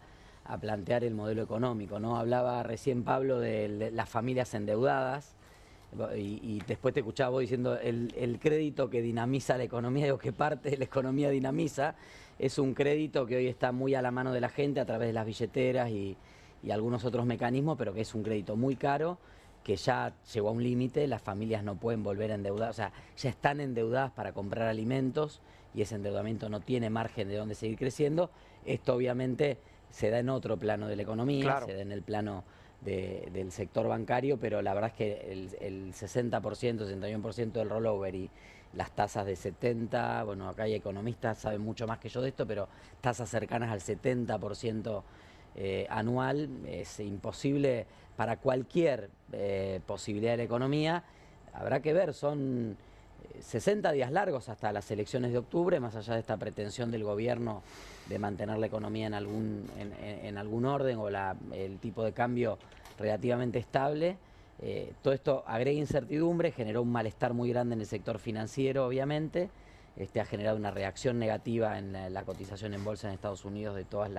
a plantear el modelo económico, ¿no? Hablaba recién Pablo de las familias endeudadas y después te escuchaba vos diciendo el crédito que dinamiza la economía, digo, que parte de la economía dinamiza, es un crédito que hoy está muy a la mano de la gente a través de las billeteras y algunos otros mecanismos, pero que es un crédito muy caro, que ya llegó a un límite, las familias no pueden volver a endeudar, o sea, ya están endeudadas para comprar alimentos y ese endeudamiento no tiene margen de dónde seguir creciendo. Esto obviamente se da en otro plano de la economía, claro, se da en el plano del sector bancario, pero la verdad es que el 60%, 61% del rollover y las tasas de 70%, bueno, acá hay economistas, saben mucho más que yo de esto, pero tasas cercanas al 70% anual, es imposible para cualquier posibilidad de la economía. Habrá que ver, son 60 días largos hasta las elecciones de octubre, más allá de esta pretensión del gobierno de mantener la economía en algún orden o el tipo de cambio relativamente estable. Todo esto agrega incertidumbre, generó un malestar muy grande en el sector financiero, obviamente. Ha generado una reacción negativa en la cotización en bolsa en Estados Unidos de todos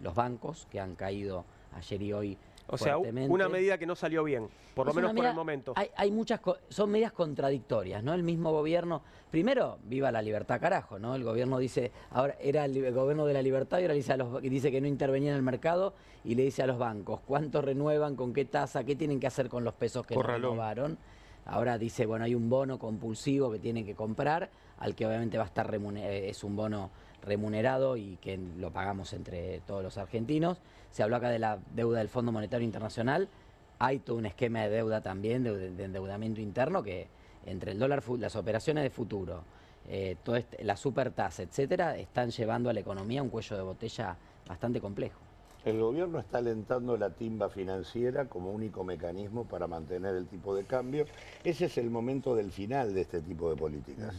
los bancos que han caído ayer y hoy. O sea, una medida que no salió bien, por lo menos por el momento. Hay muchas, son medidas contradictorias, ¿no? El mismo gobierno, primero, viva la libertad carajo, ¿no? El gobierno dice, ahora era el gobierno de la libertad y ahora dice que no intervenía en el mercado y le dice a los bancos, ¿cuánto renuevan, con qué tasa, qué tienen que hacer con los pesos que no renovaron? Ahora dice, bueno, hay un bono compulsivo que tienen que comprar, al que obviamente va a estar es un bono remunerado y que lo pagamos entre todos los argentinos. Se habló acá de la deuda del Fondo Monetario Internacional. Hay todo un esquema de deuda también, de endeudamiento interno, que entre el dólar, las operaciones de futuro, la supertasa, etcétera, están llevando a la economía un cuello de botella bastante complejo. El gobierno está alentando la timba financiera como único mecanismo para mantener el tipo de cambio. Ese es el momento del final de este tipo de políticas.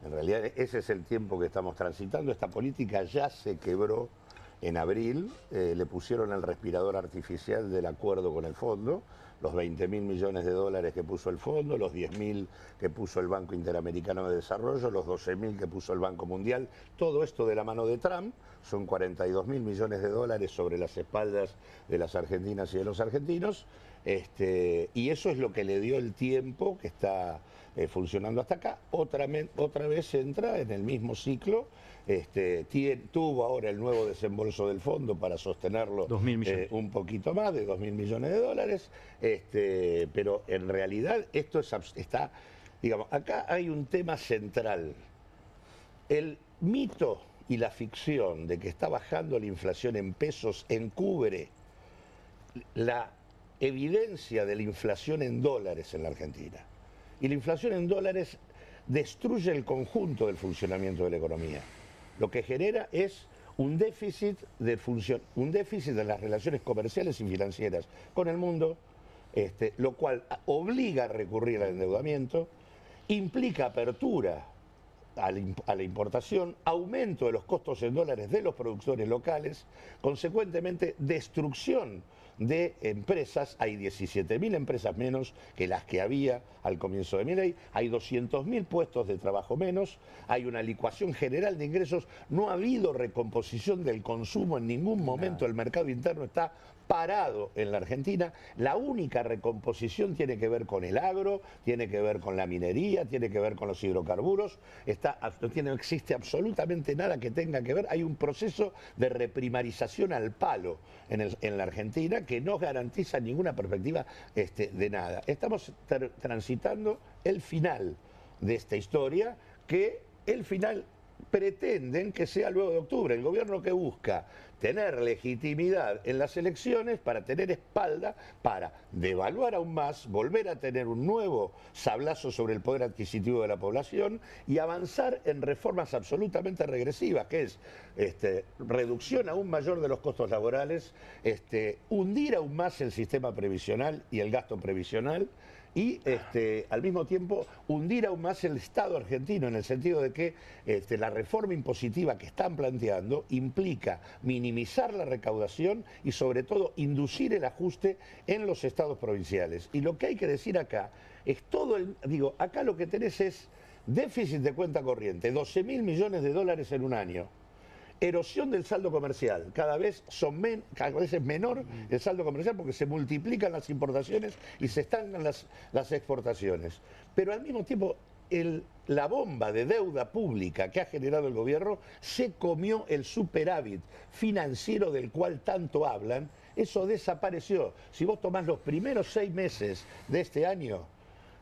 En realidad ese es el tiempo que estamos transitando. Esta política ya se quebró en abril, le pusieron el respirador artificial del acuerdo con el fondo, los 20.000 millones de dólares que puso el fondo, los 10.000 que puso el Banco Interamericano de Desarrollo, los 12.000 que puso el Banco Mundial, todo esto de la mano de Trump, son 42.000 millones de dólares sobre las espaldas de las argentinas y de los argentinos. Y eso es lo que le dio el tiempo que está funcionando hasta acá. Otra vez entra en el mismo ciclo. Tuvo ahora el nuevo desembolso del fondo para sostenerlo 2.000 millones. Un poquito más de 2.000 millones de dólares, pero en realidad esto está, digamos, acá hay un tema central. El mito y la ficción de que está bajando la inflación en pesos encubre la evidencia de la inflación en dólares en la Argentina. Y la inflación en dólares destruye el conjunto del funcionamiento de la economía. Lo que genera es un déficit de las relaciones comerciales y financieras con el mundo, lo cual obliga a recurrir al endeudamiento, implica apertura a la importación, aumento de los costos en dólares de los productores locales, consecuentemente destrucción de empresas. Hay 17.000 empresas menos que las que había al comienzo de Milei, hay 200.000 puestos de trabajo menos, hay una licuación general de ingresos, no ha habido recomposición del consumo en ningún momento, el mercado interno está parado en la Argentina. La única recomposición tiene que ver con el agro, tiene que ver con la minería, tiene que ver con los hidrocarburos, no existe absolutamente nada que tenga que ver. Hay un proceso de reprimarización al palo en la Argentina que no garantiza ninguna perspectiva de nada. Estamos transitando el final de esta historia, que el final pretenden que sea luego de octubre. El gobierno que busca tener legitimidad en las elecciones para tener espalda, para devaluar aún más, volver a tener un nuevo sablazo sobre el poder adquisitivo de la población y avanzar en reformas absolutamente regresivas, que es reducción aún mayor de los costos laborales, hundir aún más el sistema previsional y el gasto previsional, y al mismo tiempo hundir aún más el Estado argentino, en el sentido de que la reforma impositiva que están planteando implica minimizar la recaudación y sobre todo inducir el ajuste en los estados provinciales. Y lo que hay que decir acá es acá lo que tenés es déficit de cuenta corriente, 12.000 millones de dólares en un año. Erosión del saldo comercial, cada vez es menor el saldo comercial porque se multiplican las importaciones y se estancan las exportaciones. Pero al mismo tiempo la bomba de deuda pública que ha generado el gobierno se comió el superávit financiero del cual tanto hablan, eso desapareció. Si vos tomás los primeros 6 meses de este año,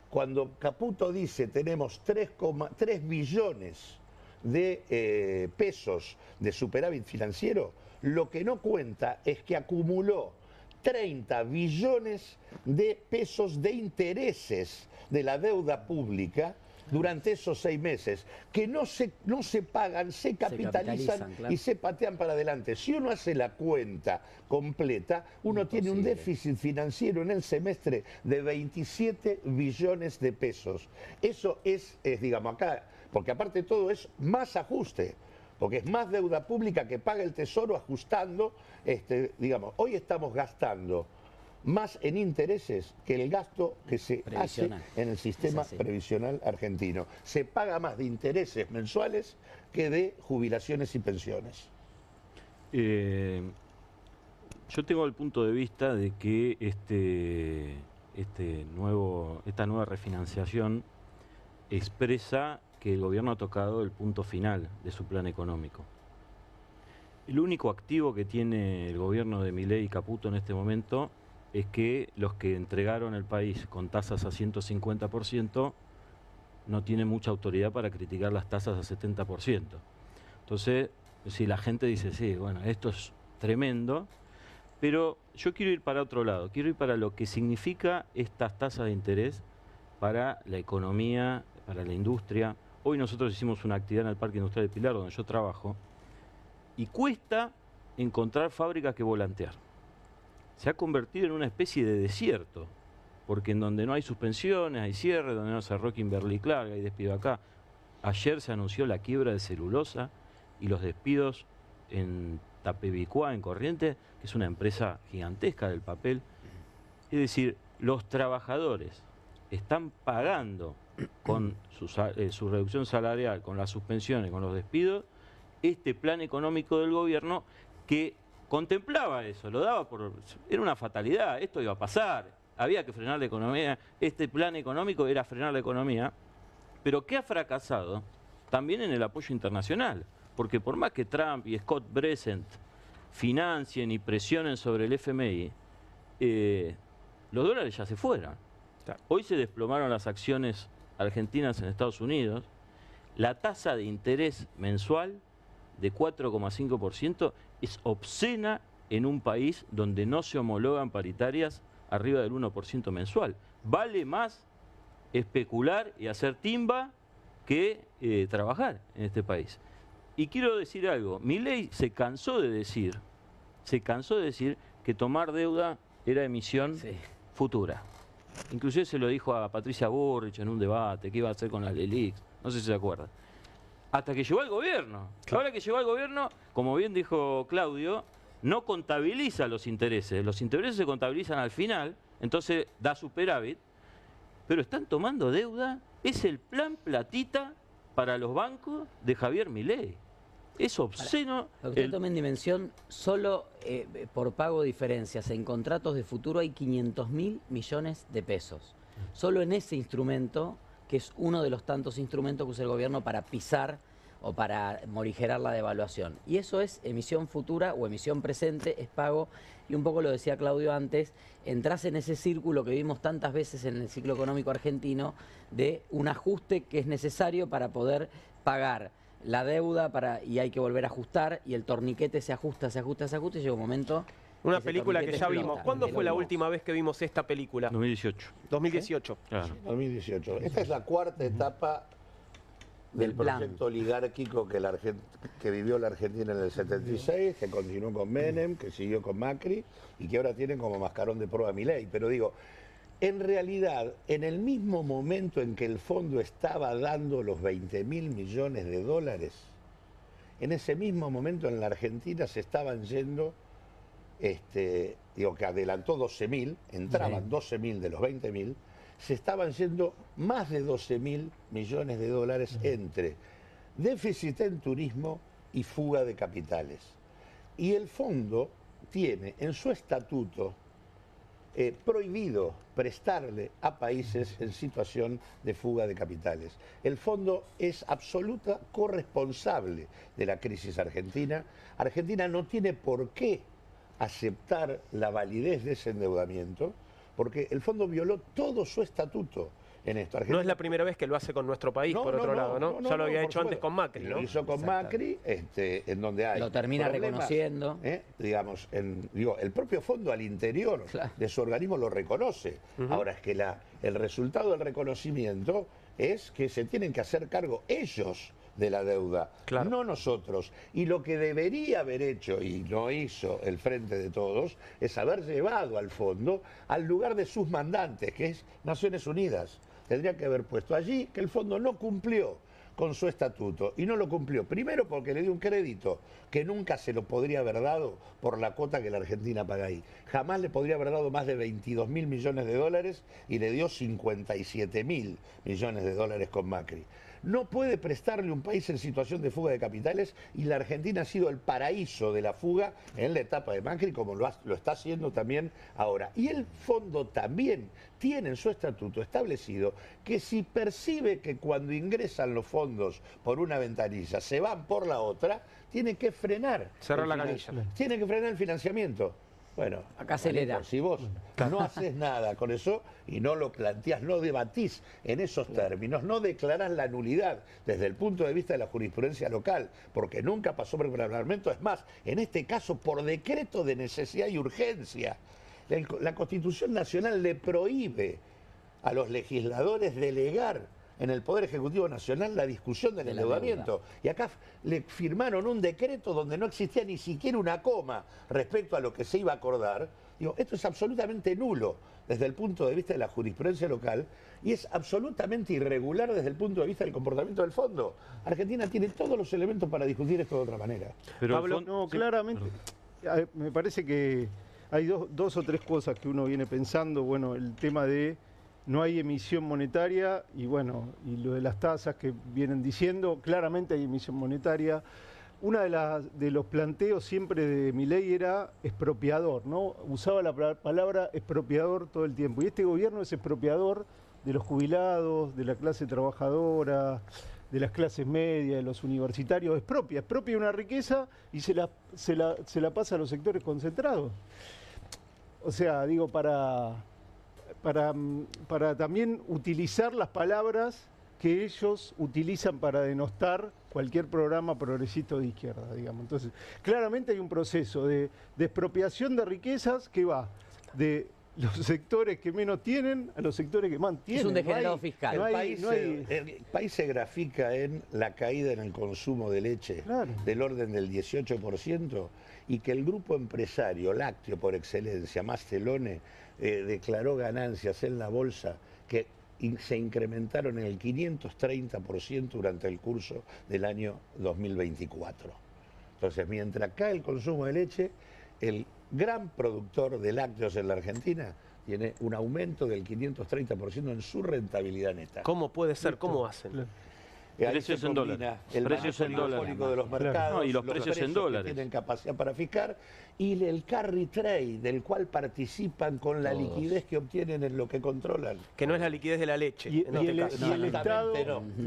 cuando Caputo dice tenemos 3,3 billones de pesos de superávit financiero, lo que no cuenta es que acumuló 30 billones de pesos de intereses de la deuda pública durante esos 6 meses, que no se pagan, se capitalizan claro, y se patean para adelante. Si uno hace la cuenta completa, uno tiene un déficit financiero en el semestre de 27 billones de pesos. Eso es digamos, acá, porque aparte de todo es más ajuste, porque es más deuda pública que paga el Tesoro ajustando, digamos, hoy estamos gastando más en intereses que el gasto que se hace en el sistema previsional argentino. Se paga más de intereses mensuales que de jubilaciones y pensiones. Yo tengo el punto de vista de que esta nueva refinanciación expresa que el gobierno ha tocado el punto final de su plan económico. El único activo que tiene el gobierno de Milei y Caputo en este momento es que los que entregaron el país con tasas a 150% no tienen mucha autoridad para criticar las tasas a 70%. Entonces, si la gente dice, sí, bueno, esto es tremendo, pero yo quiero ir para otro lado, quiero ir para lo que significa estas tasas de interés para la economía, para la industria. Hoy nosotros hicimos una actividad en el Parque Industrial de Pilar, donde yo trabajo, y cuesta encontrar fábricas que volantear. Se ha convertido en una especie de desierto, porque en donde no hay suspensiones, hay cierre, donde no se cerró Kimberly-Clark, hay despido acá. Ayer se anunció la quiebra de Celulosa y los despidos en Tapebicuá, en Corrientes, que es una empresa gigantesca del papel. Es decir, los trabajadores están pagando con su reducción salarial, con las suspensiones, con los despidos, este plan económico del gobierno que contemplaba eso, lo daba era una fatalidad, esto iba a pasar, había que frenar la economía, este plan económico era frenar la economía, pero que ha fracasado también en el apoyo internacional, porque por más que Trump y Scott Bessent financien y presionen sobre el FMI, los dólares ya se fueron. Hoy se desplomaron las acciones argentinas en Estados Unidos, la tasa de interés mensual de 4,5% es obscena en un país donde no se homologan paritarias arriba del 1% mensual. Vale más especular y hacer timba que trabajar en este país. Y quiero decir algo, Milei se cansó de decir que tomar deuda era emisión futura. Inclusive se lo dijo a Patricia Bullrich en un debate, que iba a hacer con las LELIX, no sé si se acuerdan. Hasta que llegó al gobierno. Claro. Ahora que llegó al gobierno, como bien dijo Claudio, no contabiliza los intereses se contabilizan al final, entonces da superávit, pero están tomando deuda, es el plan platita para los bancos de Javier Milei. Es obsceno. Lo que usted toma en dimensión, solo por pago de diferencias en contratos de futuro hay 500.000 millones de pesos. Solo en ese instrumento, que es uno de los tantos instrumentos que usa el gobierno para pisar o para morigerar la devaluación. Y eso es emisión futura o emisión presente, es pago. Y un poco lo decía Claudio antes, entras en ese círculo que vimos tantas veces en el ciclo económico argentino de un ajuste que es necesario para poder pagar la deuda y hay que volver a ajustar y el torniquete se ajusta y llega un momento... Una película que ya vimos. ¿Cuándo fue la última vez que vimos esta película? 2018. 2018. Claro. 2018. Esta es la cuarta etapa del proyecto oligárquico que vivió la Argentina en el 76, que continuó con Menem, que siguió con Macri y que ahora tiene como mascarón de prueba Milei. Pero digo, en realidad, en el mismo momento en que el fondo estaba dando los 20.000 millones de dólares, en ese mismo momento en la Argentina se estaban yendo, que adelantó 12.000, entraban 12.000 de los 20.000, se estaban yendo más de 12.000 millones de dólares entre déficit en turismo y fuga de capitales. Y el fondo tiene en su estatuto prohibido prestarle a países en situación de fuga de capitales. El fondo es absoluta corresponsable de la crisis argentina. Argentina no tiene por qué aceptar la validez de ese endeudamiento, porque el fondo violó todo su estatuto en esto. Argentina... No es la primera vez que lo hace con nuestro país, por otro lado, ¿no? Ya lo había hecho antes con Macri, ¿no? Lo hizo con Macri, en donde hay... Lo termina reconociendo. Digamos, el propio fondo al interior de su organismo lo reconoce. Ahora es que el resultado del reconocimiento es que se tienen que hacer cargo ellos de la deuda, no nosotros. Y lo que debería haber hecho, y no hizo el Frente de Todos, es haber llevado al fondo al lugar de sus mandantes, que es Naciones Unidas. Tendría que haber puesto allí que el fondo no cumplió con su estatuto, y no lo cumplió, primero porque le dio un crédito que nunca se lo podría haber dado por la cuota que la Argentina paga ahí. Jamás le podría haber dado más de 22.000 millones de dólares y le dio 57.000 millones de dólares con Macri. No puede prestarle un país en situación de fuga de capitales, y la Argentina ha sido el paraíso de la fuga en la etapa de Macri, como lo está haciendo también ahora. Y el fondo también tiene en su estatuto establecido que si percibe que cuando ingresan los fondos por una ventanilla se van por la otra, tiene que frenar. Cerrar la canilla. Tiene que frenar el financiamiento. Bueno, acá se le da. Si vos no haces nada con eso y no lo planteás, no debatís en esos términos, no declarás la nulidad desde el punto de vista de la jurisprudencia local, porque nunca pasó por el Parlamento, es más, en este caso por decreto de necesidad y urgencia. La Constitución Nacional le prohíbe a los legisladores delegar en el Poder Ejecutivo Nacional la discusión del endeudamiento. Y acá le firmaron un decreto donde no existía ni siquiera una coma respecto a lo que se iba a acordar. Digo, esto es absolutamente nulo desde el punto de vista de la jurisprudencia local y es absolutamente irregular desde el punto de vista del comportamiento del fondo. Argentina tiene todos los elementos para discutir esto de otra manera. Pero Pablo, no, claramente, me parece que hay dos o tres cosas que uno viene pensando. Bueno, el tema de no hay emisión monetaria y bueno, y lo de las tasas que vienen diciendo, claramente hay emisión monetaria. Una de los planteos siempre de Milei era expropiador, ¿no? Usaba la palabra expropiador todo el tiempo. Y este gobierno es expropiador de los jubilados, de la clase trabajadora, de las clases medias, de los universitarios. Expropia una riqueza y se la pasa a los sectores concentrados. O sea, digo, para también utilizar las palabras que ellos utilizan para denostar cualquier programa progresista de izquierda, digamos. Entonces, claramente hay un proceso de expropiación de riquezas que va de los sectores que menos tienen a los sectores que más tienen. Es un degenerado fiscal. El país se grafica en la caída en el consumo de leche del orden del 18% y que el grupo empresario lácteo por excelencia, Mastelone, declaró ganancias en la bolsa que se incrementaron en el 530% durante el curso del año 2024. Entonces, mientras cae el consumo de leche, el gran productor de lácteos en la Argentina tiene un aumento del 530% en su rentabilidad neta. ¿Cómo puede ser? ¿Cómo hacen? Precios en dólares. El precios en dólares de los mercados, y los precios en dólares que tienen capacidad para fijar, y el carry trade, del cual participan con la liquidez que obtienen en lo que controlan. Que no es la liquidez de la leche. Y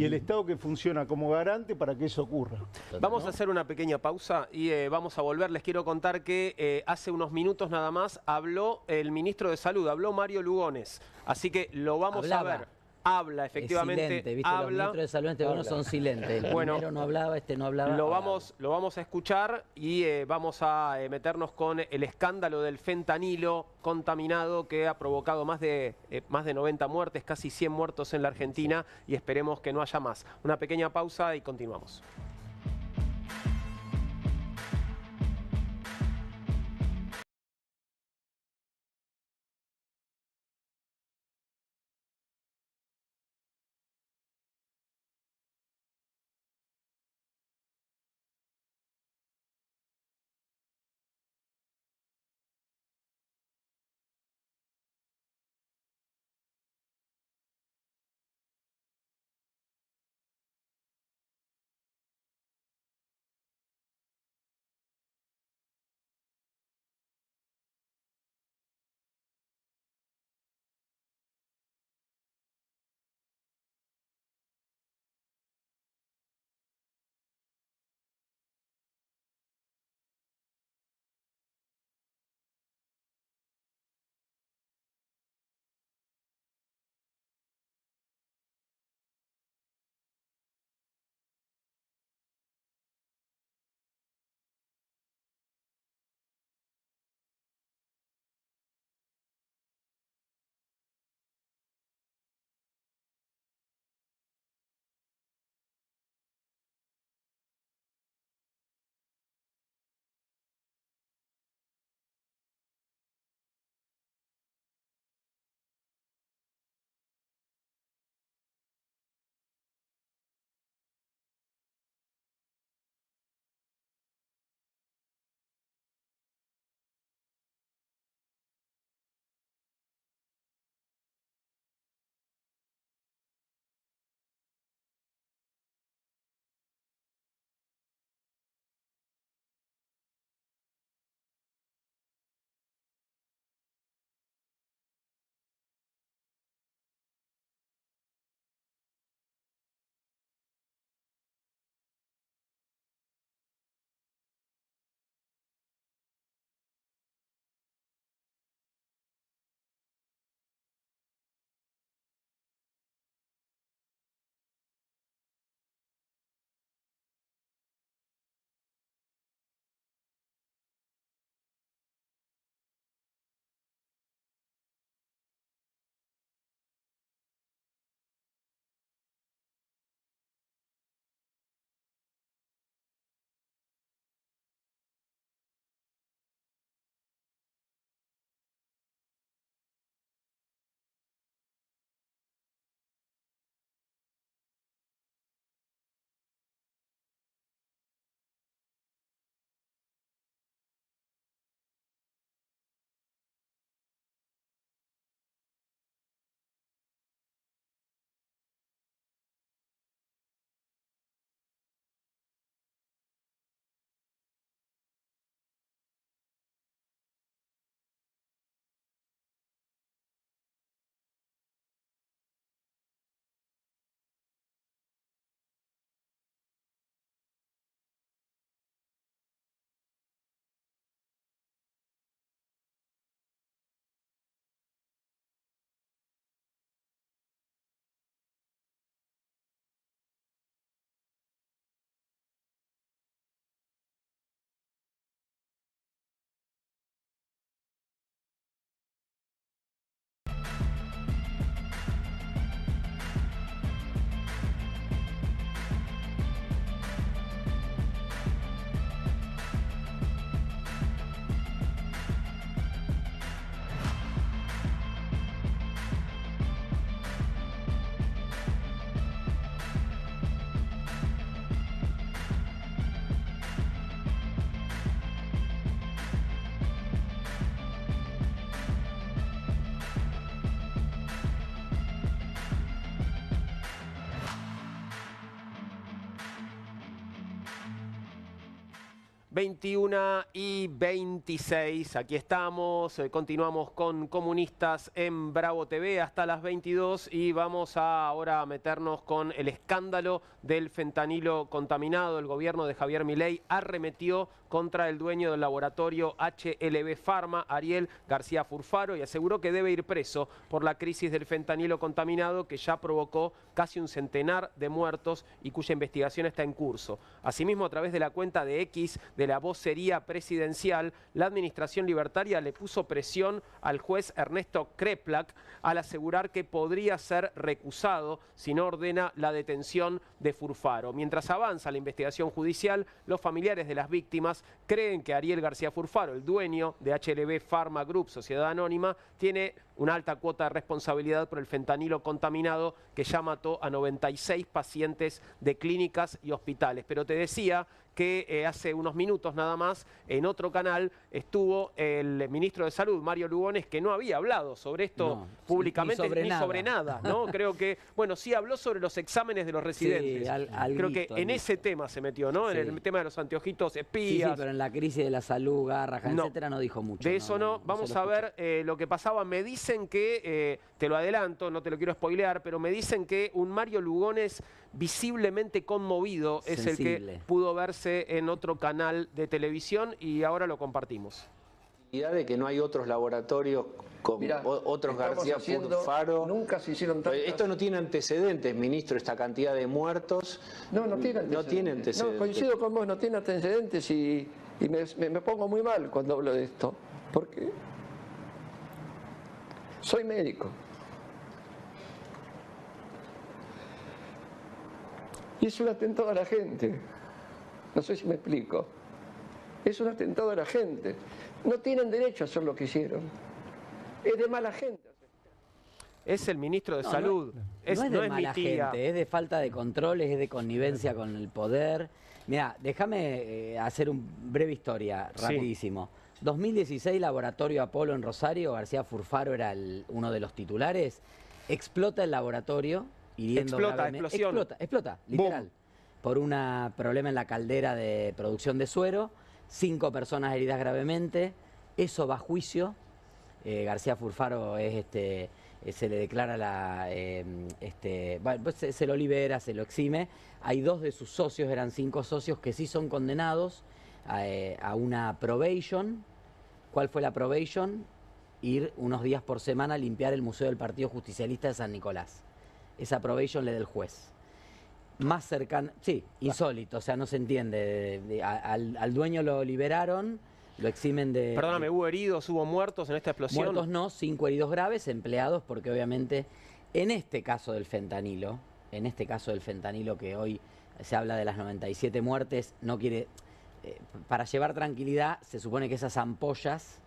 el Estado que funciona como garante para que eso ocurra. Vamos a hacer una pequeña pausa y vamos a volver. Les quiero contar que hace unos minutos nada más habló el ministro de Salud, habló Mario Lugones. Así que lo vamos a ver. Habla, efectivamente. Es silente, ¿viste? Habla. Los ministros de salud en este gobierno son silentes. El primero no hablaba, este no hablaba. Lo vamos a escuchar y vamos a meternos con el escándalo del fentanilo contaminado que ha provocado más de 90 muertes, casi 100 muertos en la Argentina, y esperemos que no haya más. Una pequeña pausa y continuamos. 21:26, aquí estamos, continuamos con Comunistas en Bravo TV hasta las 22 y vamos ahora a meternos con el escándalo del fentanilo contaminado. El gobierno de Javier Milei arremetió contra el dueño del laboratorio HLB Pharma, Ariel García Furfaro, y aseguró que debe ir preso por la crisis del fentanilo contaminado que ya provocó casi un centenar de muertos y cuya investigación está en curso. Asimismo, a través de la cuenta de X de la vocería presidencial, la administración libertaria le puso presión al juez Ernesto Kreplak al asegurar que podría ser recusado si no ordena la detención de Furfaro. Mientras avanza la investigación judicial, los familiares de las víctimas creen que Ariel García Furfaro, el dueño de HLB Pharma Group, sociedad anónima, tiene una alta cuota de responsabilidad por el fentanilo contaminado que ya mató a 96 pacientes de clínicas y hospitales. Pero te decía que hace unos minutos nada más, en otro canal, estuvo el ministro de Salud, Mario Lugones, que no había hablado sobre esto públicamente, ni sobre nada, ¿no? Creo que, bueno, sí habló sobre los exámenes de los residentes. Sí, creo que en ese tema se metió, ¿no? Sí. En el tema de los anteojitos espías. Sí, pero en la crisis de la salud, Garrahan, etcétera, no dijo mucho. De eso no. Vamos a ver lo que pasaba. Me dicen que, te lo adelanto, no te lo quiero spoilear, pero me dicen que un Mario Lugones visiblemente conmovido es el que pudo verse en otro canal de televisión y ahora lo compartimos. De que no hay otros laboratorios con otros García Furfaro. Nunca se hicieron tantas. Esto no tiene antecedentes, ministro, esta cantidad de muertos. No tiene antecedentes. No tiene antecedentes. No, coincido con vos, no tiene antecedentes y me pongo muy mal cuando hablo de esto. Porque soy médico. Y es un atentado a la gente. No sé si me explico. Es un atentado a la gente. No tienen derecho a hacer lo que hicieron. Es de mala gente. Es el ministro de Salud. No es de mala gente, es de falta de controles, es de connivencia con el poder. Mira, déjame hacer una breve historia, rapidísimo. 2016, Laboratorio Apolo en Rosario, García Furfaro era uno de los titulares. Explota el laboratorio, hiriendo gravemente. Explota, literal. Boom. Por un problema en la caldera de producción de suero, 5 personas heridas gravemente, eso va a juicio, García Furfaro se le declara bueno, pues se lo libera, se lo exime, hay 2 de sus socios, eran 5 socios que sí son condenados a una probation. ¿Cuál fue la probation? Ir unos días por semana a limpiar el Museo del Partido Justicialista de San Nicolás. Esa probation le da el juez. Más cercano, sí, insólito, o sea, no se entiende. Al dueño lo liberaron, lo eximen de... Perdóname, ¿hubo heridos, hubo muertos en esta explosión? Muertos no, 5 heridos graves, empleados, porque obviamente en este caso del fentanilo, que hoy se habla de las 97 muertes, no quiere... para llevar tranquilidad, se supone que esas ampollas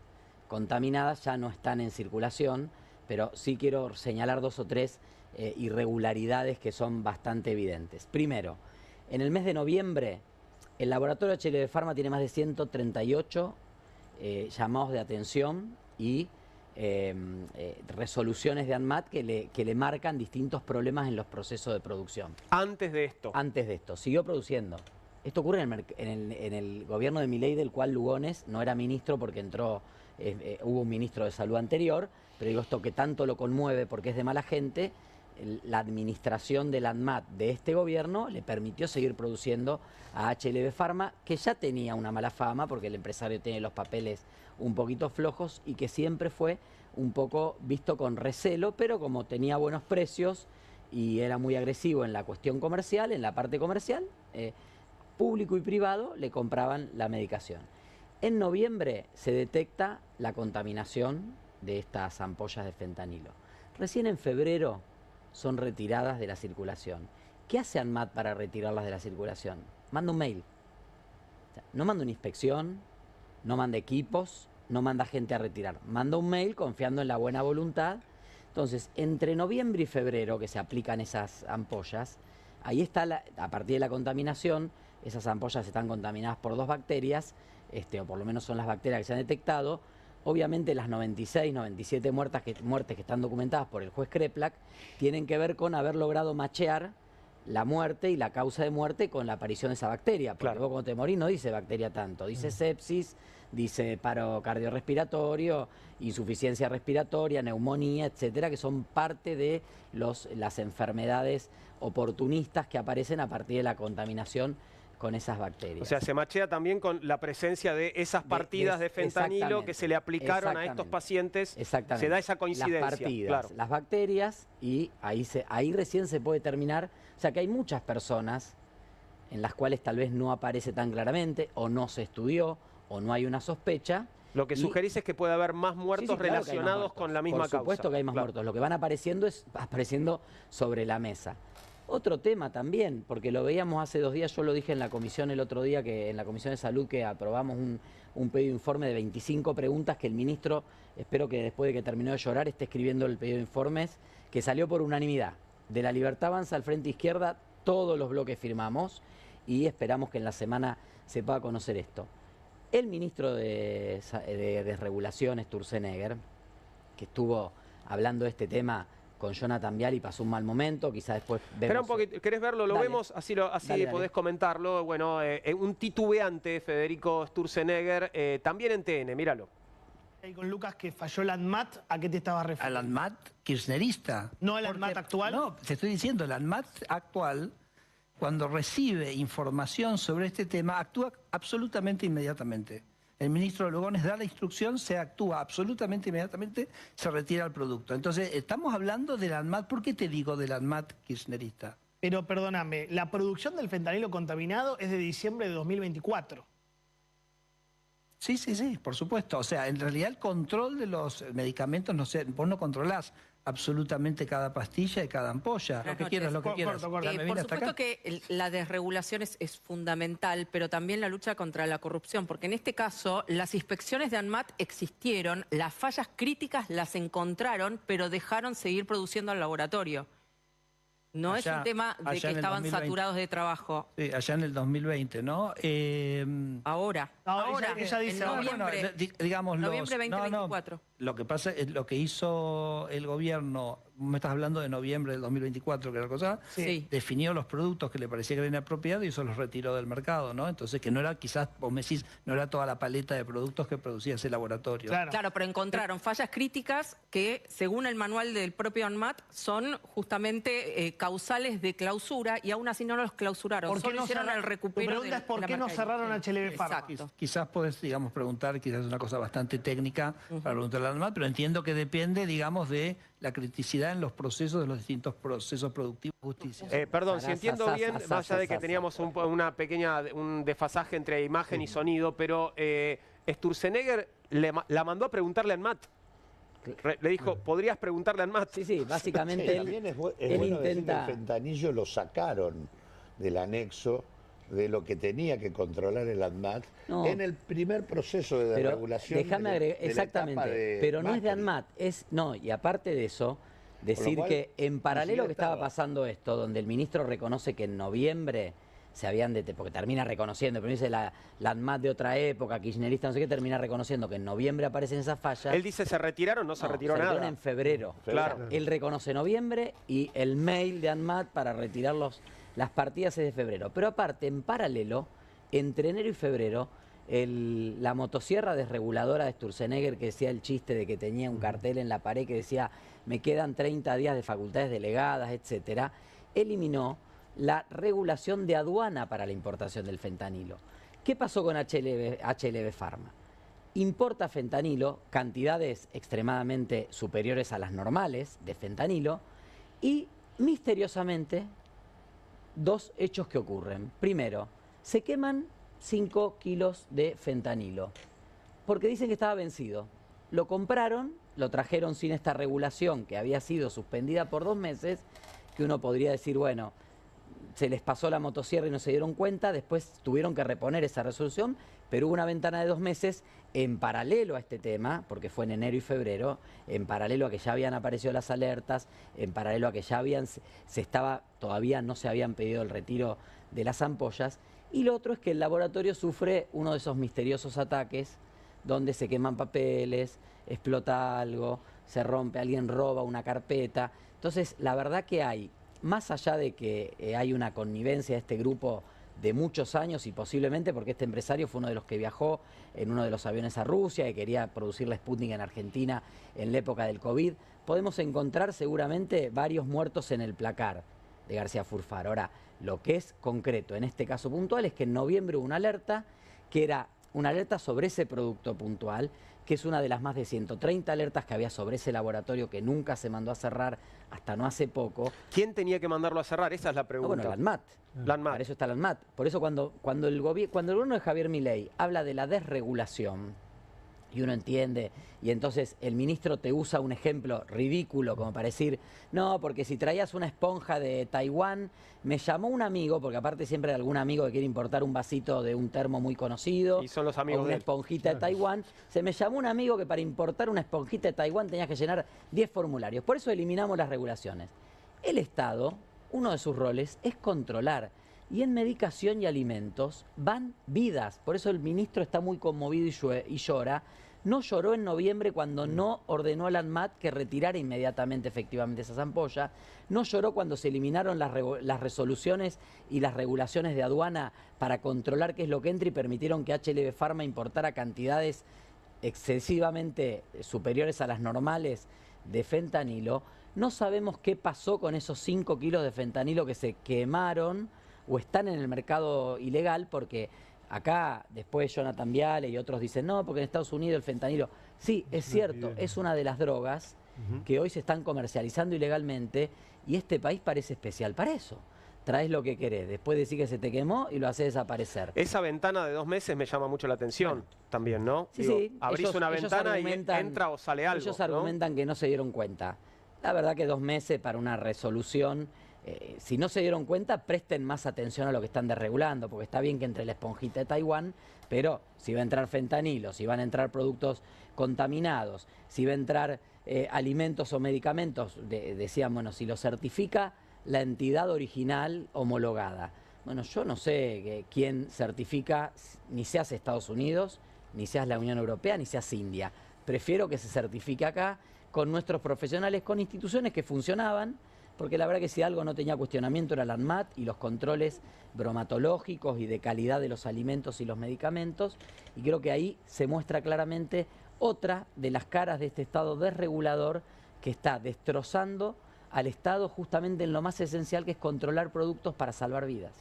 contaminadas ya no están en circulación, pero sí quiero señalar 2 o 3 irregularidades que son bastante evidentes. Primero, en el mes de noviembre, el laboratorio HLB Pharma tiene más de 138 llamados de atención y resoluciones de ANMAT que le marcan distintos problemas en los procesos de producción. Antes de esto. Antes de esto. Siguió produciendo. Esto ocurre en el gobierno de Milei, del cual Lugones no era ministro porque entró, hubo un ministro de salud anterior, pero digo, esto que tanto lo conmueve porque es de mala gente, la administración del ANMAT de este gobierno le permitió seguir produciendo a HLB Pharma, que ya tenía una mala fama porque el empresario tiene los papeles un poquito flojos y que siempre fue un poco visto con recelo, pero como tenía buenos precios y era muy agresivo en la cuestión comercial, en la parte comercial, público y privado le compraban la medicación. En noviembre se detecta la contaminación de estas ampollas de fentanilo. Recién en febrero son retiradas de la circulación. ¿Qué hace ANMAT para retirarlas de la circulación? Manda un mail. O sea, no manda una inspección, no manda equipos, no manda gente a retirar. Manda un mail confiando en la buena voluntad. Entonces, entre noviembre y febrero, que se aplican esas ampollas, ahí está, a partir de la contaminación, esas ampollas están contaminadas por 2 bacterias, o por lo menos son las bacterias que se han detectado. Obviamente las 96, 97 muertes que están documentadas por el juez Kreplak tienen que ver con haber logrado machear la muerte y la causa de muerte con la aparición de esa bacteria. Porque vos cuando te morís no dice bacteria tanto, dice sepsis, dice paro cardiorrespiratorio, insuficiencia respiratoria, neumonía, etcétera, que son parte de las enfermedades oportunistas que aparecen a partir de la contaminación con esas bacterias. O sea, se machea también con la presencia de esas partidas de fentanilo que se le aplicaron a estos pacientes. Exactamente. Se da esa coincidencia. Las partidas, las bacterias, y ahí recién se puede determinar. O sea, que hay muchas personas en las cuales tal vez no aparece tan claramente, o no se estudió, o no hay una sospecha. Lo que sugerís es que puede haber más muertos relacionados con la misma causa. Por supuesto que hay más muertos. Lo que van apareciendo es apareciendo sobre la mesa. Otro tema también, porque lo veíamos hace 2 días, yo lo dije en la comisión el otro día, que en la Comisión de Salud, que aprobamos un pedido de informe de 25 preguntas que el ministro, espero que después de que terminó de llorar, esté escribiendo el pedido de informes, que salió por unanimidad. De La Libertad Avanza al Frente Izquierda, todos los bloques firmamos y esperamos que en la semana se pueda conocer esto. El ministro de Desregulación, Sturzenegger, que estuvo hablando de este tema con Jonathan Vial y pasó un mal momento, quizás después vemos... Espera un poquito, ¿querés verlo? Lo vemos, así podés comentarlo. Bueno, un titubeante, Federico Sturzenegger, también en TN, míralo. Y con Lucas, que falló el ANMAT, ¿a qué te estabas refiriendo? ¿Al ANMAT kirchnerista? ¿No el ANMAT actual? No, te estoy diciendo, el ANMAT actual, cuando recibe información sobre este tema, actúa absolutamente inmediatamente. El ministro Lugones da la instrucción, se actúa absolutamente inmediatamente, se retira el producto. Entonces, estamos hablando del ANMAT. ¿Por qué te digo del ANMAT kirchnerista? Pero perdóname, la producción del fentanilo contaminado es de diciembre de 2024. Sí, por supuesto. O sea, en realidad el control de los medicamentos, no sé, vos no controlás absolutamente cada pastilla y cada ampolla. Lo que quieras. Por supuesto que la desregulación es fundamental, pero también la lucha contra la corrupción, porque en este caso las inspecciones de ANMAT existieron, las fallas críticas las encontraron, pero dejaron seguir produciendo al laboratorio. No es un tema de que estaban saturados de trabajo. Sí, allá en el 2020, ¿no? Ahora. Ella dice, noviembre, digamos, noviembre 2024. Lo que pasa es lo que hizo el gobierno, me estás hablando de noviembre del 2024, que era la cosa, definió los productos que le parecía que eran inapropiados y eso los retiró del mercado, ¿no? Entonces, que no era, quizás, vos me decís, no era toda la paleta de productos que producía ese laboratorio. Claro, pero encontraron fallas críticas que, según el manual del propio ANMAT, son justamente causales de clausura y aún así no los clausuraron. Solo hicieron el recupero. Tu pregunta es ¿por qué no cerraron HLB Pharma? Quizás podés, digamos, preguntar, quizás es una cosa bastante técnica para preguntarle al ANMAT, pero entiendo que depende, digamos, de la criticidad en los procesos de los distintos procesos productivos de justicia. Perdón, si entiendo bien, más allá de que teníamos un desfasaje entre imagen y sonido, pero Sturzenegger la mandó a preguntarle a ANMAT. Le dijo, ¿podrías preguntarle a ANMAT? Sí, básicamente él bueno intenta... que el fentanillo lo sacaron del anexo de lo que tenía que controlar el ANMAT en el primer proceso de desregulación. Déjame agregar, exactamente, pero no es de ANMAT, y aparte de eso, decir que en paralelo que estaba pasando esto, donde el ministro reconoce que en noviembre se habían porque termina reconociendo, pero dice la ANMAT de otra época, kirchnerista, no sé qué, termina reconociendo que en noviembre aparecen esas fallas. Él dice, ¿se retiraron? No se retiró nada. Se retiraron en febrero. Claro. Él reconoce noviembre y el mail de ANMAT para retirar las partidas es de febrero. Pero aparte, en paralelo, entre enero y febrero, la motosierra desreguladora de Sturzenegger, que decía el chiste de que tenía un cartel en la pared que decía me quedan 30 días de facultades delegadas, etcétera, eliminó la regulación de aduana para la importación del fentanilo. ¿Qué pasó con HLB Pharma? Importa fentanilo, cantidades extremadamente superiores a las normales de fentanilo, y misteriosamente 2 hechos que ocurren. Primero, se queman 5 kilos de fentanilo, porque dicen que estaba vencido. Lo compraron, lo trajeron sin esta regulación que había sido suspendida por 2 meses, que uno podría decir, bueno, se les pasó la motosierra y no se dieron cuenta, después tuvieron que reponer esa resolución, pero hubo una ventana de 2 meses en paralelo a este tema, porque fue en enero y febrero, en paralelo a que ya habían aparecido las alertas, en paralelo a que ya todavía no se habían pedido el retiro de las ampollas, y lo otro es que el laboratorio sufre uno de esos misteriosos ataques donde se queman papeles, explota algo, se rompe, alguien roba una carpeta. Entonces, la verdad que hay más allá de que hay una connivencia de este grupo de muchos años y posiblemente porque este empresario fue uno de los que viajó en uno de los aviones a Rusia y quería producir la Sputnik en Argentina en la época del COVID, podemos encontrar seguramente varios muertos en el placar de García Furfaro. Ahora, lo que es concreto en este caso puntual es que en noviembre hubo una alerta, que era una alerta sobre ese producto puntual, que es una de las más de 130 alertas que había sobre ese laboratorio que nunca se mandó a cerrar hasta no hace poco. ¿Quién tenía que mandarlo a cerrar? Esa es la pregunta. Bueno, la ANMAT. Para eso está la ANMAT. Por eso cuando el gobierno de Javier Milei habla de la desregulación, y uno entiende, y entonces el ministro te usa un ejemplo ridículo como para decir, no, porque si traías una esponja de Taiwán, me llamó un amigo, porque aparte siempre hay algún amigo que quiere importar un vasito de un termo muy conocido, y son los amigos o una esponjita de Taiwán, se me llamó un amigo que para importar una esponjita de Taiwán tenías que llenar 10 formularios, por eso eliminamos las regulaciones. El Estado, uno de sus roles es controlar, y en medicación y alimentos van vidas, por eso el ministro está muy conmovido y llora. No lloró en noviembre cuando no ordenó al ANMAT que retirara inmediatamente efectivamente esas ampollas. No lloró cuando se eliminaron las resoluciones y las regulaciones de aduana para controlar qué es lo que entra y permitieron que HLB Pharma importara cantidades excesivamente superiores a las normales de fentanilo. No sabemos qué pasó con esos 5 kilos de fentanilo que se quemaron o están en el mercado ilegal porque... Acá, después Jonathan Viale y otros dicen, no, porque en Estados Unidos el fentanilo... Sí, es cierto, es una de las drogas que hoy se están comercializando ilegalmente y este país parece especial para eso. Traes lo que querés, después decís que se te quemó y lo haces desaparecer. Esa ventana de 2 meses me llama mucho la atención también, ¿no? Sí, sí. Abrís una ventana y entra o sale algo. Ellos argumentan que no se dieron cuenta. La verdad que 2 meses para una resolución... si no se dieron cuenta, presten más atención a lo que están desregulando, porque está bien que entre la esponjita de Taiwán, pero si va a entrar fentanilo, si van a entrar productos contaminados, si va a entrar alimentos o medicamentos, decían, bueno, si lo certifica la entidad original homologada. Bueno, yo no sé quién certifica, ni seas Estados Unidos, ni seas la Unión Europea, ni seas India. Prefiero que se certifique acá con nuestros profesionales, con instituciones que funcionaban, porque la verdad que si algo no tenía cuestionamiento era la ANMAT y los controles bromatológicos y de calidad de los alimentos y los medicamentos, y creo que ahí se muestra claramente otra de las caras de este Estado desregulador que está destrozando al Estado justamente en lo más esencial, que es controlar productos para salvar vidas.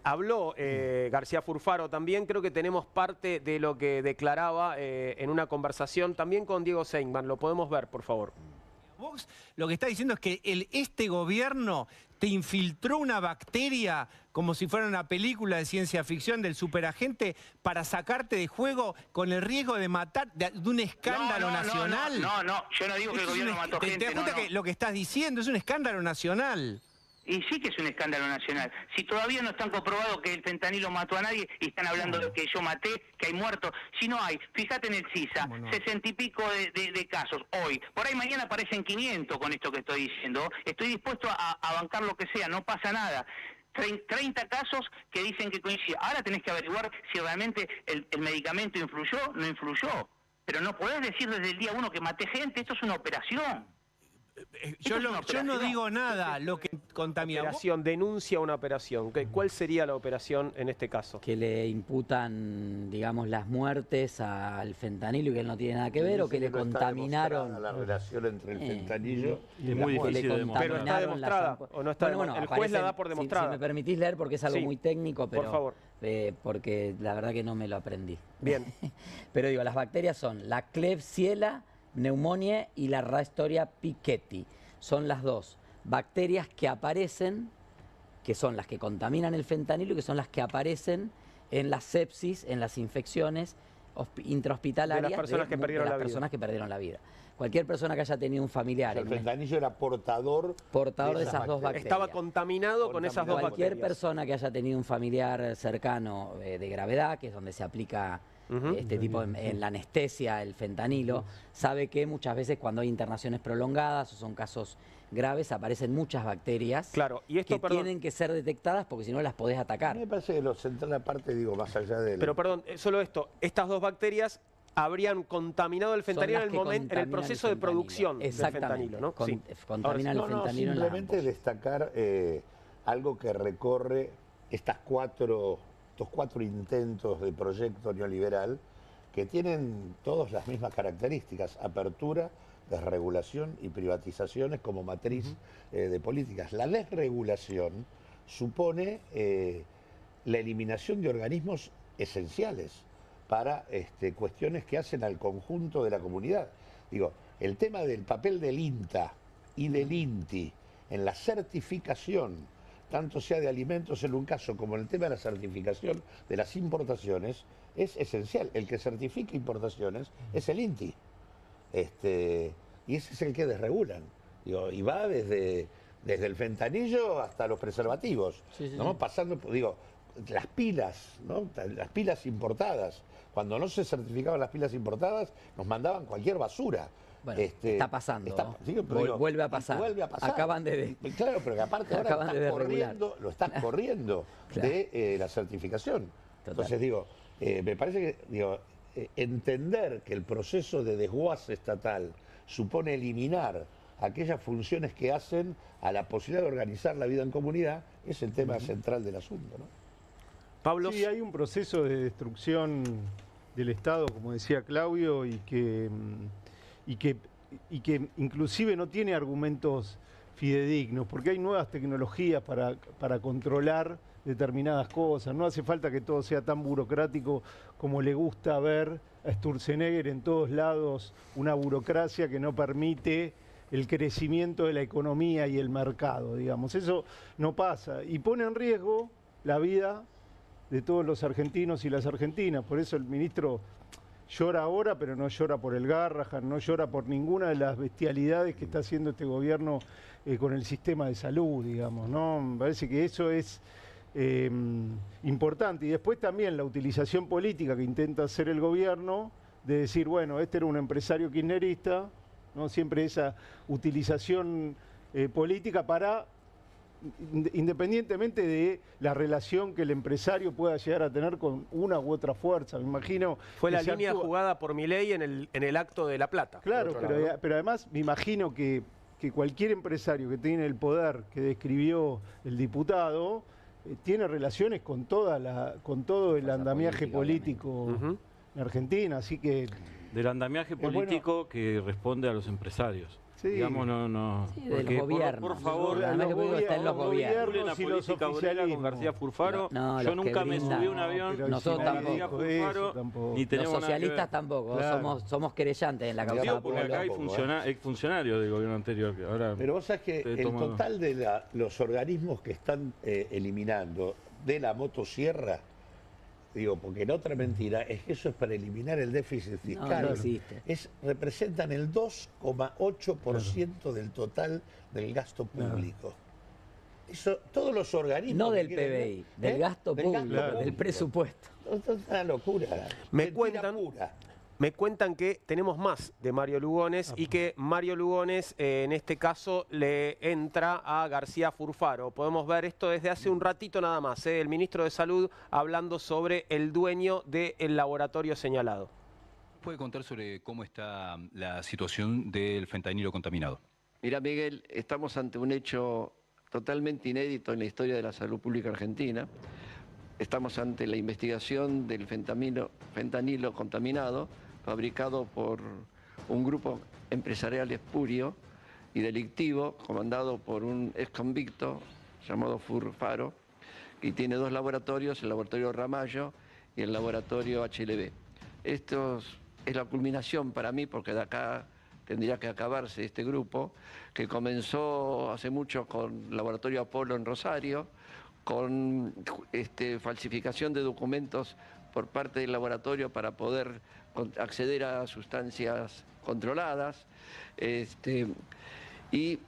Habló García Furfaro también, creo que tenemos parte de lo que declaraba en una conversación también con Diego Seidman, lo podemos ver, por favor. Vos lo que está diciendo es que este gobierno te infiltró una bacteria como si fuera una película de ciencia ficción del superagente para sacarte de juego con el riesgo de matar, de un escándalo nacional. No, yo no digo que el gobierno mató gente. ¿Te das cuenta que lo que estás diciendo es un escándalo nacional? Y sí que es un escándalo nacional. Si todavía no están comprobados que el fentanilo mató a nadie y están hablando de que yo maté, que hay muertos. Si no hay, fíjate en el CISA, 60 y pico de casos hoy. Por ahí mañana aparecen 500 con esto que estoy diciendo. Estoy dispuesto a bancar lo que sea, no pasa nada. 30 casos que dicen que coinciden. Ahora tenés que averiguar si realmente el medicamento influyó, no influyó. Pero no podés decir desde el día 1 que maté gente, esto es una operación. Yo no digo nada, lo que contamina. Denuncia una operación. ¿Cuál sería la operación en este caso? Que le imputan, digamos, las muertes al fentanilo y que él no tiene nada que ver, o que le contaminaron. La relación entre el fentanilo y es muy difícil de demostrar. Pero está demostrada, o no está demostrada. El juez la da por demostrada. Si me permitís leer, porque es algo muy técnico, pero, por favor. Porque la verdad que no me lo aprendí. Bien. Pero digo, las bacterias son la Klebsiella pneumoniae y la Rhastoria piquetti. Son las dos bacterias que aparecen, que son las que contaminan el fentanilo y que son las que aparecen en la sepsis, en las infecciones intrahospitalarias de las personas que perdieron la vida. Cualquier persona que haya tenido un familiar. El fentanilo era portador de esas dos bacterias. Estaba contaminado con esas dos bacterias. Cualquier persona que haya tenido un familiar cercano de gravedad, que es donde se aplica este tipo en la anestesia, el fentanilo, sabe que muchas veces cuando hay internaciones prolongadas o son casos graves aparecen muchas bacterias que tienen que ser detectadas porque si no las podés atacar. A mí me parece que lo central aparte, digo, más allá de... Pero perdón, solo esto, estas dos bacterias habrían contaminado el fentanilo en el proceso de producción del fentanilo, ¿no? Contaminan el fentanilo. Simplemente destacar algo que recorre estos cuatro intentos de proyecto neoliberal que tienen todas las mismas características: apertura, desregulación y privatizaciones como matriz de políticas. La desregulación supone la eliminación de organismos esenciales para cuestiones que hacen al conjunto de la comunidad. Digo, el tema del papel del INTA y del INTI en la certificación, tanto sea de alimentos en un caso como en el tema de la certificación de las importaciones, es esencial. El que certifica importaciones es el INTI. Y ese es el que desregulan. Digo, y va desde el fentanillo hasta los preservativos, ¿no? Pasando, digo, las pilas, ¿no? Las pilas importadas. Cuando no se certificaban las pilas importadas, nos mandaban cualquier basura. Bueno, está pasando. Vuelve a pasar. Acaban de... Claro, pero que aparte ahora lo estás corriendo de la certificación. Total. Entonces digo, me parece que entender que el proceso de desguace estatal supone eliminar aquellas funciones que hacen a la posibilidad de organizar la vida en comunidad es el tema central del asunto, ¿no? Pablo. Sí, hay un proceso de destrucción del Estado, como decía Claudio, y que inclusive no tiene argumentos fidedignos, porque hay nuevas tecnologías para controlar determinadas cosas. No hace falta que todo sea tan burocrático como le gusta ver a Sturzenegger en todos lados, una burocracia que no permite el crecimiento de la economía y el mercado, digamos. Eso no pasa y pone en riesgo la vida de todos los argentinos y las argentinas. Por eso el ministro llora ahora, pero no llora por el Garrahan, no llora por ninguna de las bestialidades que está haciendo este gobierno con el sistema de salud, digamos, ¿no? Me parece que eso es importante. Y después también la utilización política que intenta hacer el gobierno, de decir, bueno, este era un empresario kirchnerista, ¿no? Siempre esa utilización política para... independientemente de la relación que el empresario pueda llegar a tener con una u otra fuerza, me imagino... Fue la línea jugada por Milei en el acto de La Plata. Claro, pero además me imagino que cualquier empresario que tiene el poder que describió el diputado tiene relaciones con todo el andamiaje político en Argentina, así que... Del andamiaje político que responde a los empresarios. Sí. Digamos, no. Sí, de los gobiernos. Por favor, está en los gobiernos. La política obrera con García Furfaro. Yo nunca me subí a un avión. Nosotros tampoco. Ni los socialistas tampoco. Claro. Somos querellantes en la causa popular. Porque acá hay funcionarios del gobierno anterior. Que ahora pero vos sabés que el total de los organismos que están eliminando de la motosierra, digo, porque en otra mentira es que eso es para eliminar el déficit fiscal. No existe. Representan el 2,8% del total del gasto público. Eso, todos los organismos... No del PBI, del gasto público, del presupuesto. Es una locura. Me cuentan que tenemos más de Mario Lugones y que Mario Lugones en este caso le entra a García Furfaro. Podemos ver esto desde hace un ratito nada más, el ministro de Salud hablando sobre el dueño del laboratorio señalado. ¿Puede contar sobre cómo está la situación del fentanilo contaminado? Mira, Miguel, estamos ante un hecho totalmente inédito en la historia de la salud pública argentina. Estamos ante la investigación del fentanilo contaminado, fabricado por un grupo empresarial espurio y delictivo, comandado por un exconvicto llamado Furfaro, y tiene dos laboratorios, el laboratorio Ramallo y el laboratorio HLB. Esto es la culminación para mí, porque de acá tendría que acabarse este grupo, que comenzó hace mucho con el laboratorio Apolo en Rosario, con falsificación de documentos por parte del laboratorio para poder acceder a sustancias controladas. Y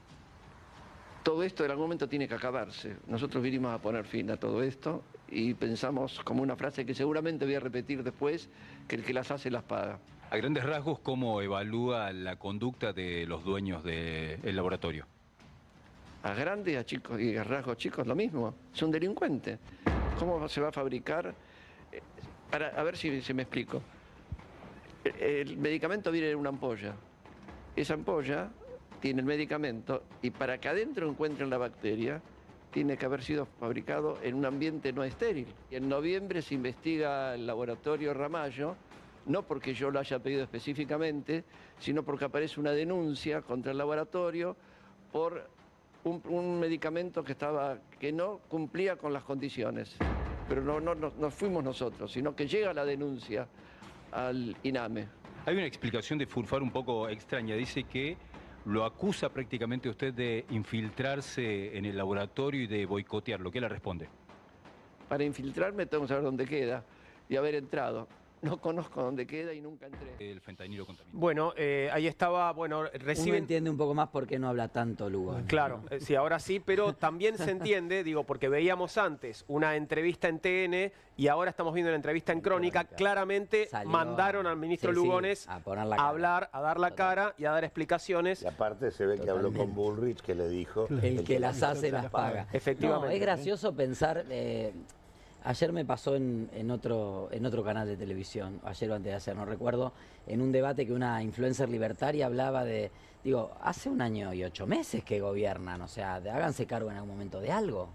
todo esto en algún momento tiene que acabarse. Nosotros vinimos a poner fin a todo esto y pensamos, como una frase que seguramente voy a repetir después, que el que las hace las paga. A grandes rasgos, ¿cómo evalúa la conducta de los dueños del laboratorio? A grandes y a rasgos chicos lo mismo, es un delincuente. ¿Cómo se va a fabricar? A ver si me explico. El medicamento viene en una ampolla. Esa ampolla tiene el medicamento y para que adentro encuentren la bacteria, tiene que haber sido fabricado en un ambiente no estéril. Y en noviembre se investiga el laboratorio Ramallo, no porque yo lo haya pedido específicamente, sino porque aparece una denuncia contra el laboratorio por un medicamento que no cumplía con las condiciones. Pero no fuimos nosotros, sino que llega la denuncia al INAME. Hay una explicación de Fulfar un poco extraña. Dice que lo acusa prácticamente usted de infiltrarse en el laboratorio y de boicotearlo. ¿Qué le responde? Para infiltrarme tengo que saber dónde queda y haber entrado. No conozco dónde queda y nunca entré. El fentanilo contaminado. Bueno, ahí estaba, bueno, Uno entiende un poco más por qué no habla tanto Lugo. Claro, sí, ahora sí, pero también se entiende, digo, porque veíamos antes una entrevista en TN y ahora estamos viendo una entrevista en Crónica. Claramente mandaron al ministro Lugones a poner a hablar, a dar la cara y a dar explicaciones. Y aparte se ve que habló con Bullrich, que le dijo... El que las hace las paga. Efectivamente. No, es gracioso pensar... Ayer me pasó en otro canal de televisión, ayer o antes de ayer, no recuerdo, en un debate que una influencer libertaria hablaba de, digo, hace 1 año y 8 meses que gobiernan, o sea, háganse cargo en algún momento de algo.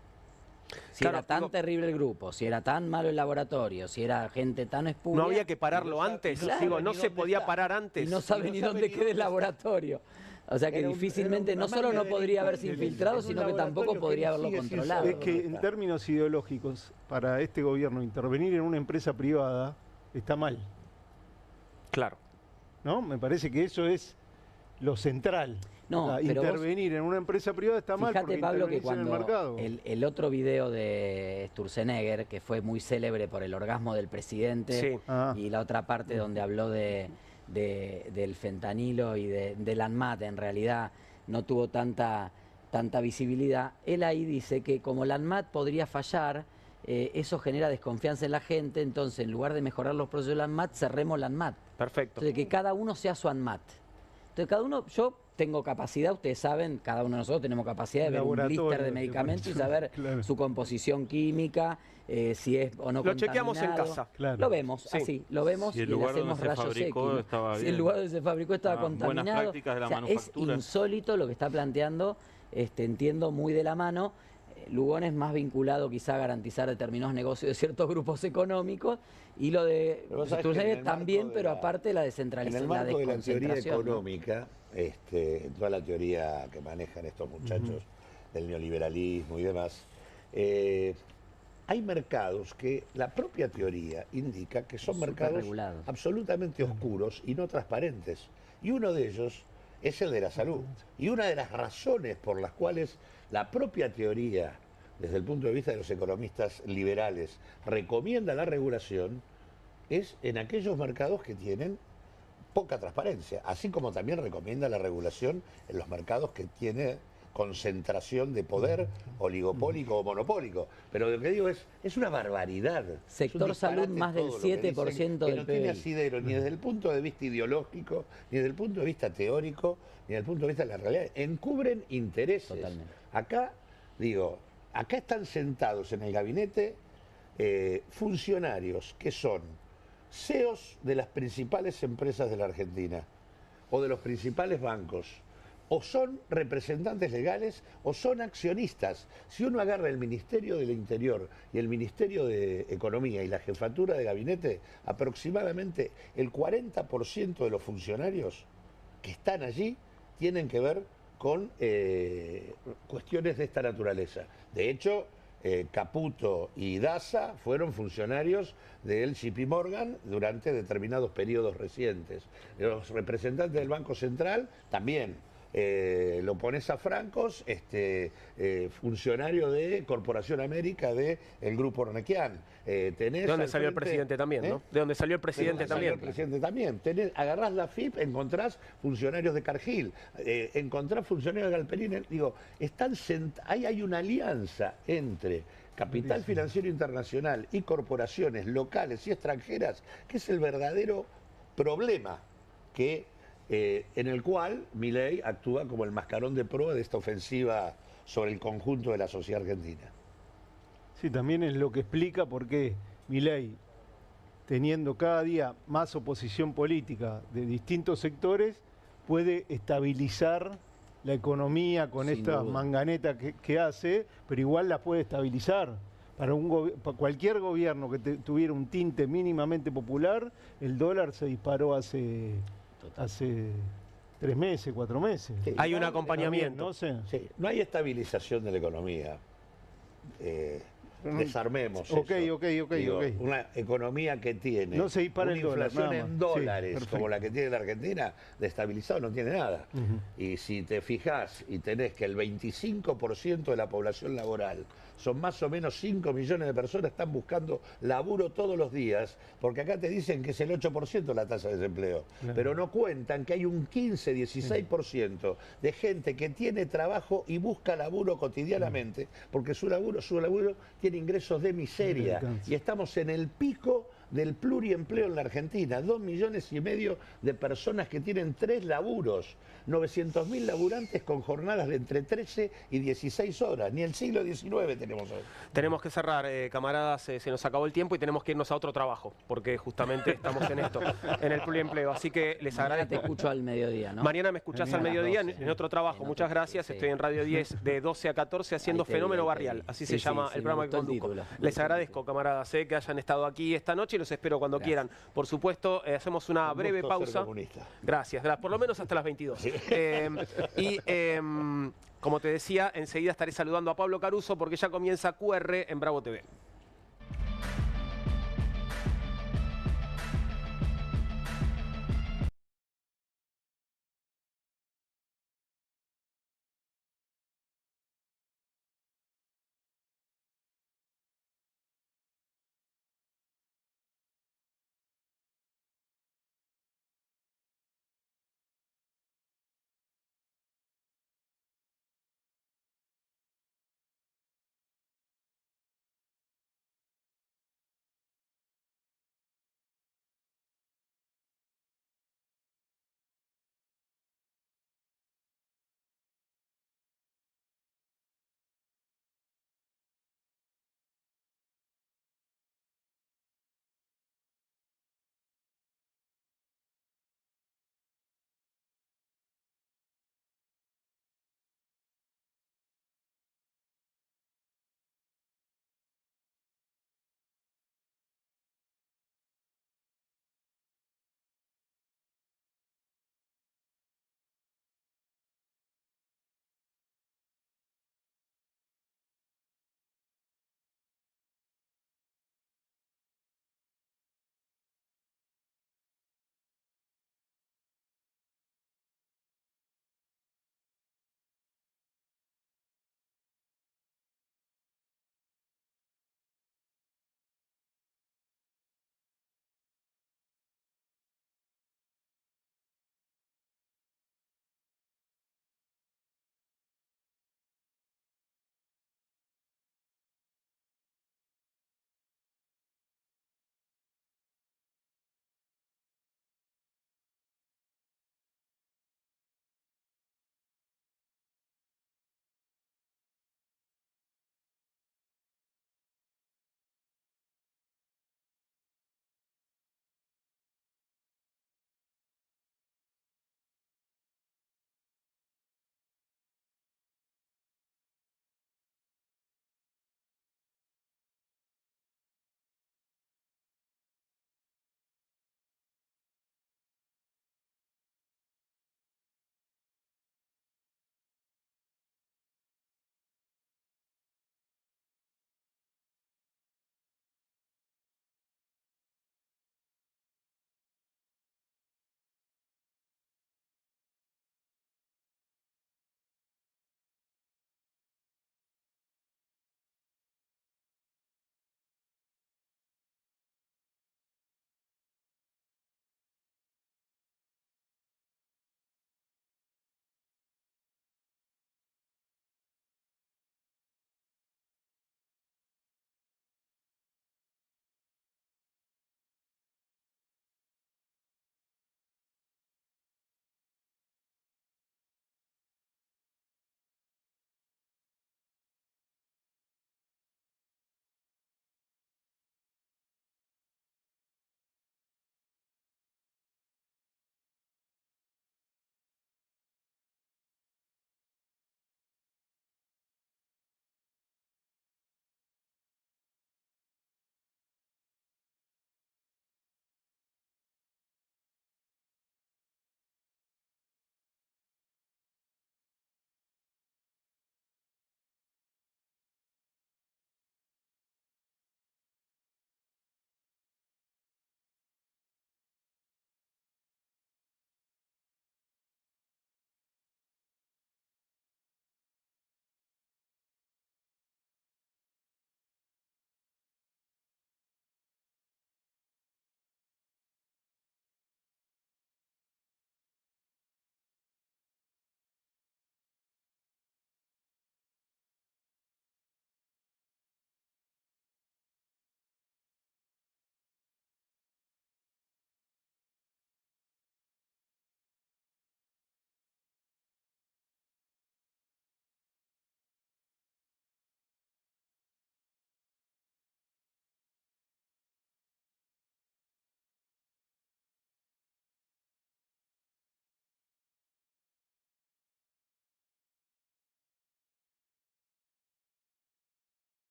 Si claro, era tan terrible el grupo, si era tan malo el laboratorio, si era gente tan espuria... No había que pararlo antes, claro, digo, no se podía parar antes. Y no sabe ni dónde queda el laboratorio. O sea que difícilmente, no solo no podría haberse infiltrado, sino que tampoco podría haberlo controlado. Es que en términos ideológicos, para este gobierno intervenir en una empresa privada está mal. Claro. ¿No? Me parece que eso es lo central. No, o sea, intervenir en una empresa privada está mal porque Pablo, que cuando en el mercado. El otro video de Sturzenegger, que fue muy célebre por el orgasmo del presidente, y la otra parte donde habló del fentanilo y del ANMAT, en realidad no tuvo tanta visibilidad. Él ahí dice que como el ANMAT podría fallar, eso genera desconfianza en la gente, entonces en lugar de mejorar los procesos del ANMAT, cerremos el ANMAT. Perfecto. Entonces que cada uno sea su ANMAT. Entonces cada uno, yo tengo capacidad, ustedes saben, cada uno de nosotros tenemos capacidad de ver un blister de medicamentos y saber su composición química, si es o no contaminado. Lo chequeamos en casa. Claro. Lo vemos, así, lo vemos y le hacemos rayos X. Si el lugar donde se fabricó estaba contaminado. Buenas prácticas de la manufactura. Es insólito lo que está planteando, entiendo muy de la mano. Lugones más vinculado quizá a garantizar determinados negocios de ciertos grupos económicos y lo de Sturzenegger también, pero aparte la descentralización. En el marco de la teoría económica, toda la teoría que manejan estos muchachos del neoliberalismo y demás, hay mercados que la propia teoría indica que son mercados absolutamente oscuros y no transparentes. Y uno de ellos es el de la salud. Y una de las razones por las cuales la propia teoría, desde el punto de vista de los economistas liberales, recomienda la regulación, es en aquellos mercados que tienen poca transparencia, así como también recomienda la regulación en los mercados que tienen concentración de poder oligopólico o monopólico. Pero lo que digo es una barbaridad. Sector salud más del 7% del PIB. No tiene asidero ni desde el punto de vista ideológico, ni desde el punto de vista teórico, ni desde el punto de vista de la realidad. Encubren intereses. Totalmente. Acá, acá están sentados en el gabinete funcionarios que son CEOs de las principales empresas de la Argentina o de los principales bancos, o son representantes legales o son accionistas. Si uno agarra el Ministerio del Interior y el Ministerio de Economía y la Jefatura de Gabinete, aproximadamente el 40% de los funcionarios que están allí tienen que ver con cuestiones de esta naturaleza. De hecho, Caputo y Daza fueron funcionarios del JP Morgan durante determinados periodos recientes. Los representantes del Banco Central también. Lo pones a Francos, funcionario de Corporación América del Grupo Ornequian. De donde salió el presidente también, ¿no? De donde salió el presidente también. Agarrás la FIP, encontrás funcionarios de Cargill, encontrás funcionarios de Galperín. Digo, hay una alianza entre capital financiero internacional y corporaciones locales y extranjeras, que es el verdadero problema en el cual Milei actúa como el mascarón de proa de esta ofensiva sobre el conjunto de la sociedad argentina. Sí, también es lo que explica por qué Milei teniendo cada día más oposición política de distintos sectores, puede estabilizar la economía con estas manganetas que hace, pero igual la puede estabilizar. Para cualquier gobierno que tuviera un tinte mínimamente popular, el dólar se disparó hace 3 meses, 4 meses. Sí, hay un acompañamiento. No sé. Sí, no hay estabilización de la economía. Desarmemos eso. Digo, una economía que tiene una inflación en dólares como la que tiene la Argentina, de estabilizado no tiene nada. Y si te fijás y tenés que el 25% de la población laboral son más o menos 5 millones de personas, están buscando laburo todos los días, porque acá te dicen que es el 8% la tasa de desempleo, pero no cuentan que hay un 15, 16% de gente que tiene trabajo y busca laburo cotidianamente, porque su laburo tiene ingresos de miseria, y estamos en el pico del pluriempleo en la Argentina, 2,5 millones de personas que tienen 3 laburos, 900.000 laburantes con jornadas de entre 13 y 16 horas, ni el siglo XIX tenemos hoy. Tenemos que cerrar, camaradas, se nos acabó el tiempo y tenemos que irnos a otro trabajo, porque justamente estamos en esto, en el pluriempleo, así que les agradezco. Te escucho al mediodía, ¿no? Mañana me escuchás al mediodía en otro trabajo, muchas gracias, estoy en Radio 10 de 12 a 14 haciendo Fenómeno Barrial, así se llama el programa que conduzco. Les agradezco, camaradas, que hayan estado aquí esta noche y los espero cuando quieran. Por supuesto, hacemos una breve pausa. Gracias, por lo menos hasta las 22. Como te decía, enseguida estaré saludando a Pablo Caruso porque ya comienza QR en Bravo TV.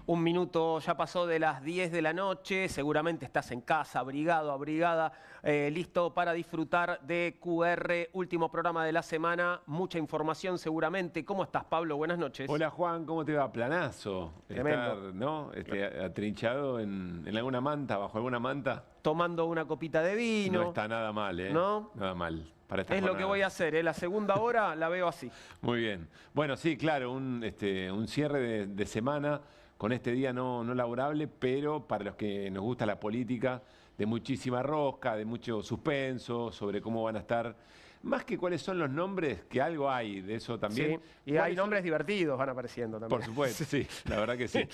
Un minuto ya pasó de las 10 de la noche, seguramente estás en casa, abrigado, abrigada, listo para disfrutar de QR, último programa de la semana, mucha información seguramente. ¿Cómo estás, Pablo? Buenas noches. Hola, Juan, ¿cómo te va? Planazo. Tremendo. Estar, ¿no? Atrinchado en alguna manta, bajo alguna manta. Tomando una copita de vino. No está nada mal, ¿eh? ¿No? Nada mal. Para esta es jornada. lo que voy a hacer, ¿eh? La segunda hora la veo así. Muy bien. Bueno, sí, claro, un cierre de semana con este día no laborable, pero para los que nos gusta la política, de muchísima rosca, de mucho suspenso sobre cómo van a estar. Más que cuáles son los nombres, que algo hay de eso también. Sí, y hay nombres divertidos van apareciendo también. Por supuesto, sí, la verdad que sí.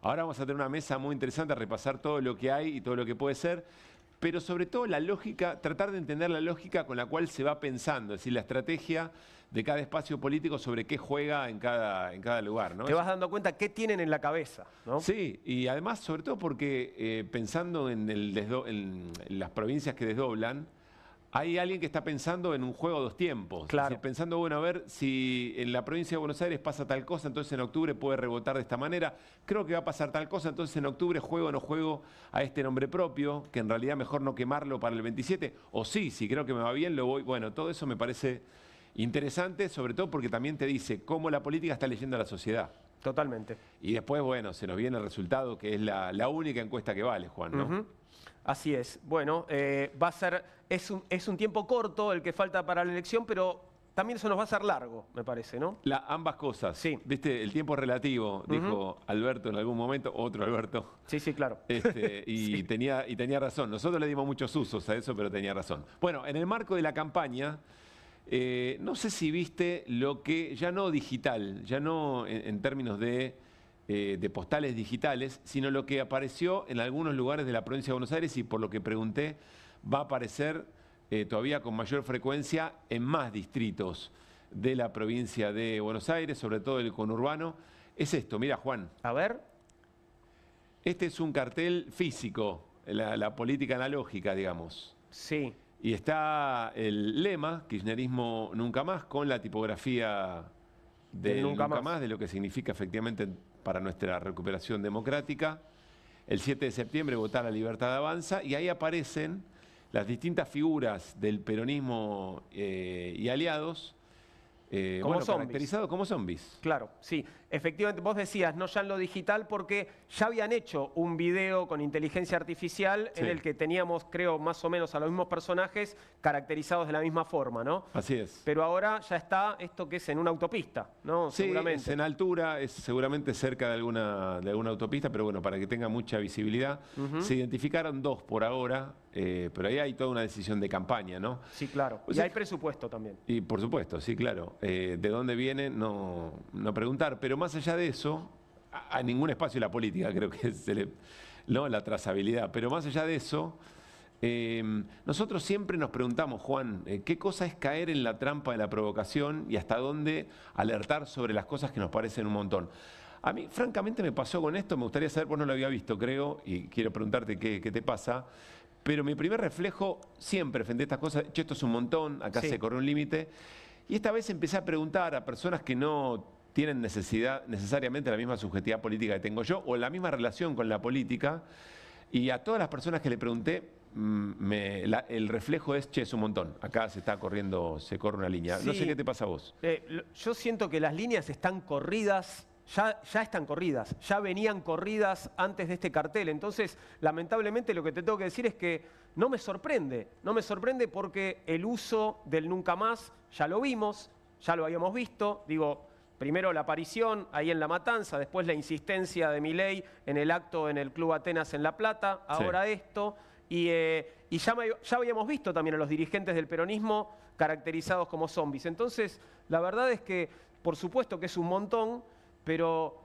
Ahora vamos a tener una mesa muy interesante a repasar todo lo que hay y todo lo que puede ser, pero sobre todo la lógica, tratar de entender la lógica con la cual se va pensando, es decir, la estrategia de cada espacio político sobre qué juega en cada lugar, ¿no? Te vas dando cuenta qué tienen en la cabeza, ¿no? Sí, y además, sobre todo porque pensando en las provincias que desdoblan, hay alguien que está pensando en un juego a dos tiempos. Claro. Es decir, pensando, bueno, a ver si en la provincia de Buenos Aires pasa tal cosa, entonces en octubre puede rebotar de esta manera. Creo que va a pasar tal cosa, entonces en octubre juego o no juego a este nombre propio, que en realidad mejor no quemarlo para el 27. O sí, si creo que me va bien, lo voy. Bueno, todo eso me parece interesante, sobre todo porque también te dice cómo la política está leyendo a la sociedad. Totalmente. Y después, bueno, se nos viene el resultado, que es la única encuesta que vale, Juan, ¿no? Así es. Bueno, va a ser, es un tiempo corto el que falta para la elección, pero también eso nos va a ser largo, me parece, ¿no? Ambas cosas. Sí. Viste, el tiempo es relativo, dijo Alberto en algún momento, otro Alberto. Sí, sí, claro. Y Sí. tenía razón. Nosotros le dimos muchos usos a eso, pero tenía razón. Bueno, en el marco de la campaña, no sé si viste lo que, ya no digital, ya no en términos de postales digitales, sino lo que apareció en algunos lugares de la provincia de Buenos Aires y por lo que pregunté, va a aparecer todavía con mayor frecuencia en más distritos de la provincia de Buenos Aires, sobre todo el conurbano. Es esto, mira, Juan. A ver. Este es un cartel físico, la política analógica, digamos. Sí. Y está el lema, kirchnerismo nunca más, con la tipografía del nunca más, de lo que significa efectivamente para nuestra recuperación democrática. El 7 de septiembre votar la libertad avanza y ahí aparecen las distintas figuras del peronismo y aliados, caracterizados como zombies. Claro, sí. Efectivamente, vos decías, no ya en lo digital, porque ya habían hecho un video con inteligencia artificial en el que teníamos, creo, más o menos a los mismos personajes caracterizados de la misma forma, ¿no? Así es. Pero ahora ya está esto que es en una autopista, ¿no? Sí, seguramente. es en altura, es seguramente cerca de alguna autopista, pero bueno, para que tenga mucha visibilidad. Se identificaron dos por ahora, pero ahí hay toda una decisión de campaña, ¿no? Sí, claro. O y sea, hay presupuesto también. Y por supuesto, sí, claro. De dónde viene, no preguntar. Pero más allá de eso, a ningún espacio de la política creo que ¿no? La trazabilidad. Pero más allá de eso, nosotros siempre nos preguntamos, Juan, ¿qué cosa es caer en la trampa de la provocación y hasta dónde alertar sobre las cosas que nos parecen un montón? A mí, francamente, me pasó con esto, me gustaría saber, vos no lo había visto, creo, y quiero preguntarte qué te pasa. Pero mi primer reflejo siempre frente a estas cosas, che, esto es un montón, acá se corre un límite. Y esta vez empecé a preguntar a personas que no tienen necesariamente la misma subjetividad política que tengo yo o la misma relación con la política. Y a todas las personas que le pregunté, el reflejo es, che, es un montón. Acá se corre una línea. Sí. No sé qué te pasa a vos. Yo siento que las líneas están corridas. Ya están corridas, ya venían corridas antes de este cartel. Entonces, lamentablemente, lo que te tengo que decir es que no me sorprende porque el uso del nunca más ya lo vimos, ya lo habíamos visto. Digo, primero la aparición ahí en La Matanza, después la insistencia de Milei en el acto en el Club Atenas en La Plata, ahora esto. Y ya habíamos visto también a los dirigentes del peronismo caracterizados como zombies. Entonces, la verdad es que, por supuesto que es un montón, pero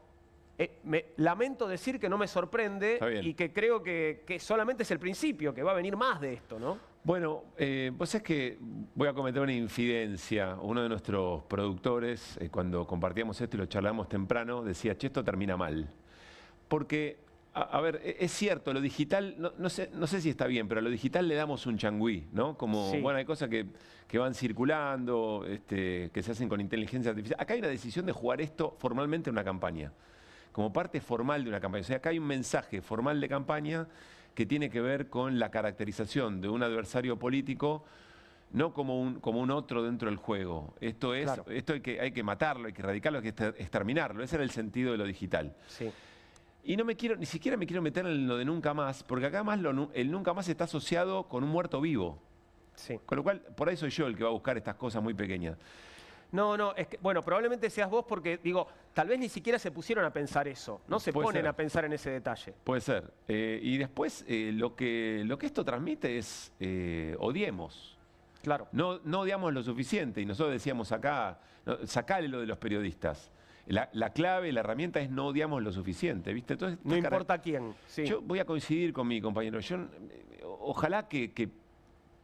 lamento decir que no me sorprende y que creo que solamente es el principio, que va a venir más de esto, ¿no? Bueno, vos sabés que voy a cometer una infidencia. Uno de nuestros productores, cuando compartíamos esto y lo charlamos temprano, decía, che, esto termina mal. Porque, a ver, es cierto, lo digital, no sé si está bien, pero a lo digital le damos un changüí, ¿no? Como, bueno, hay cosas que van circulando, que se hacen con inteligencia artificial. Acá hay una decisión de jugar esto formalmente en una campaña. como parte formal de una campaña. O sea, acá hay un mensaje formal de campaña que tiene que ver con la caracterización de un adversario político no como un otro dentro del juego. Esto hay que matarlo, hay que erradicarlo, hay que exterminarlo. Ese era el sentido de lo digital. Sí. Y ni siquiera me quiero meter en lo de nunca más, porque acá más el nunca más está asociado con un muerto vivo. Sí. Con lo cual, por ahí soy yo el que va a buscar estas cosas muy pequeñas. No, es que, bueno, probablemente seas vos porque, digo, tal vez ni siquiera se pusieron a pensar eso, no se ponen a pensar en ese detalle. Puede ser. Y después, lo que esto transmite es odiemos. Claro. No odiamos lo suficiente, y nosotros decíamos acá, sacale lo de los periodistas. La clave, la herramienta es no odiamos lo suficiente, ¿viste? Entonces, no importa quién. Sí. Yo voy a coincidir con mi compañero. Ojalá que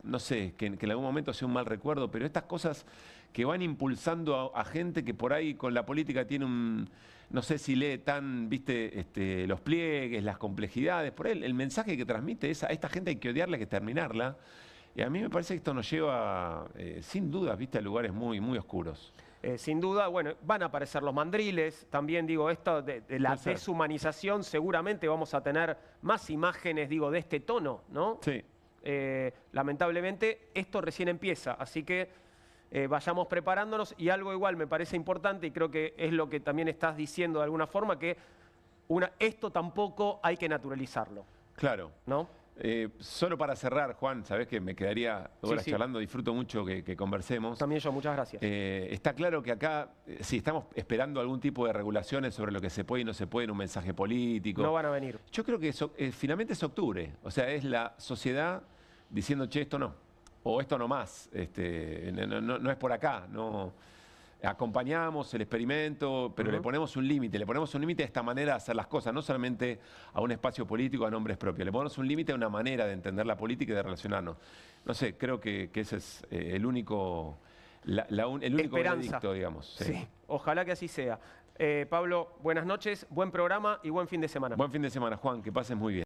no sé, que en algún momento sea un mal recuerdo, pero estas cosas que van impulsando a gente que por ahí con la política tiene no sé si lee tan, viste, los pliegues, las complejidades, por ahí el mensaje que transmite es a esta gente hay que odiarla, hay que terminarla. Y a mí me parece que esto nos lleva, sin duda, viste, a lugares muy, muy oscuros. Sin duda, bueno, van a aparecer los mandriles, también digo, esto de la deshumanización, seguramente vamos a tener más imágenes, digo, de este tono, ¿no? Sí. Lamentablemente esto recién empieza, así que vayamos preparándonos, y algo igual me parece importante, y creo que es lo que también estás diciendo de alguna forma, que esto tampoco hay que naturalizarlo. Claro. ¿No? Solo para cerrar, Juan, sabés que me quedaría horas charlando, disfruto mucho que conversemos. También yo, muchas gracias. Está claro que acá, si estamos esperando algún tipo de regulaciones sobre lo que se puede y no se puede en un mensaje político. No van a venir. Yo creo que finalmente es octubre, o sea, es la sociedad diciendo, che, esto no, o esto no más, no es por acá, no. Acompañamos el experimento, pero le ponemos un límite a esta manera de hacer las cosas, no solamente a un espacio político, a nombres propios, le ponemos un límite a una manera de entender la política y de relacionarnos. No sé, creo que ese es el único veredicto, digamos. Sí, ojalá que así sea. Pablo, buenas noches, buen programa y buen fin de semana. Buen fin de semana, Juan, que pases muy bien.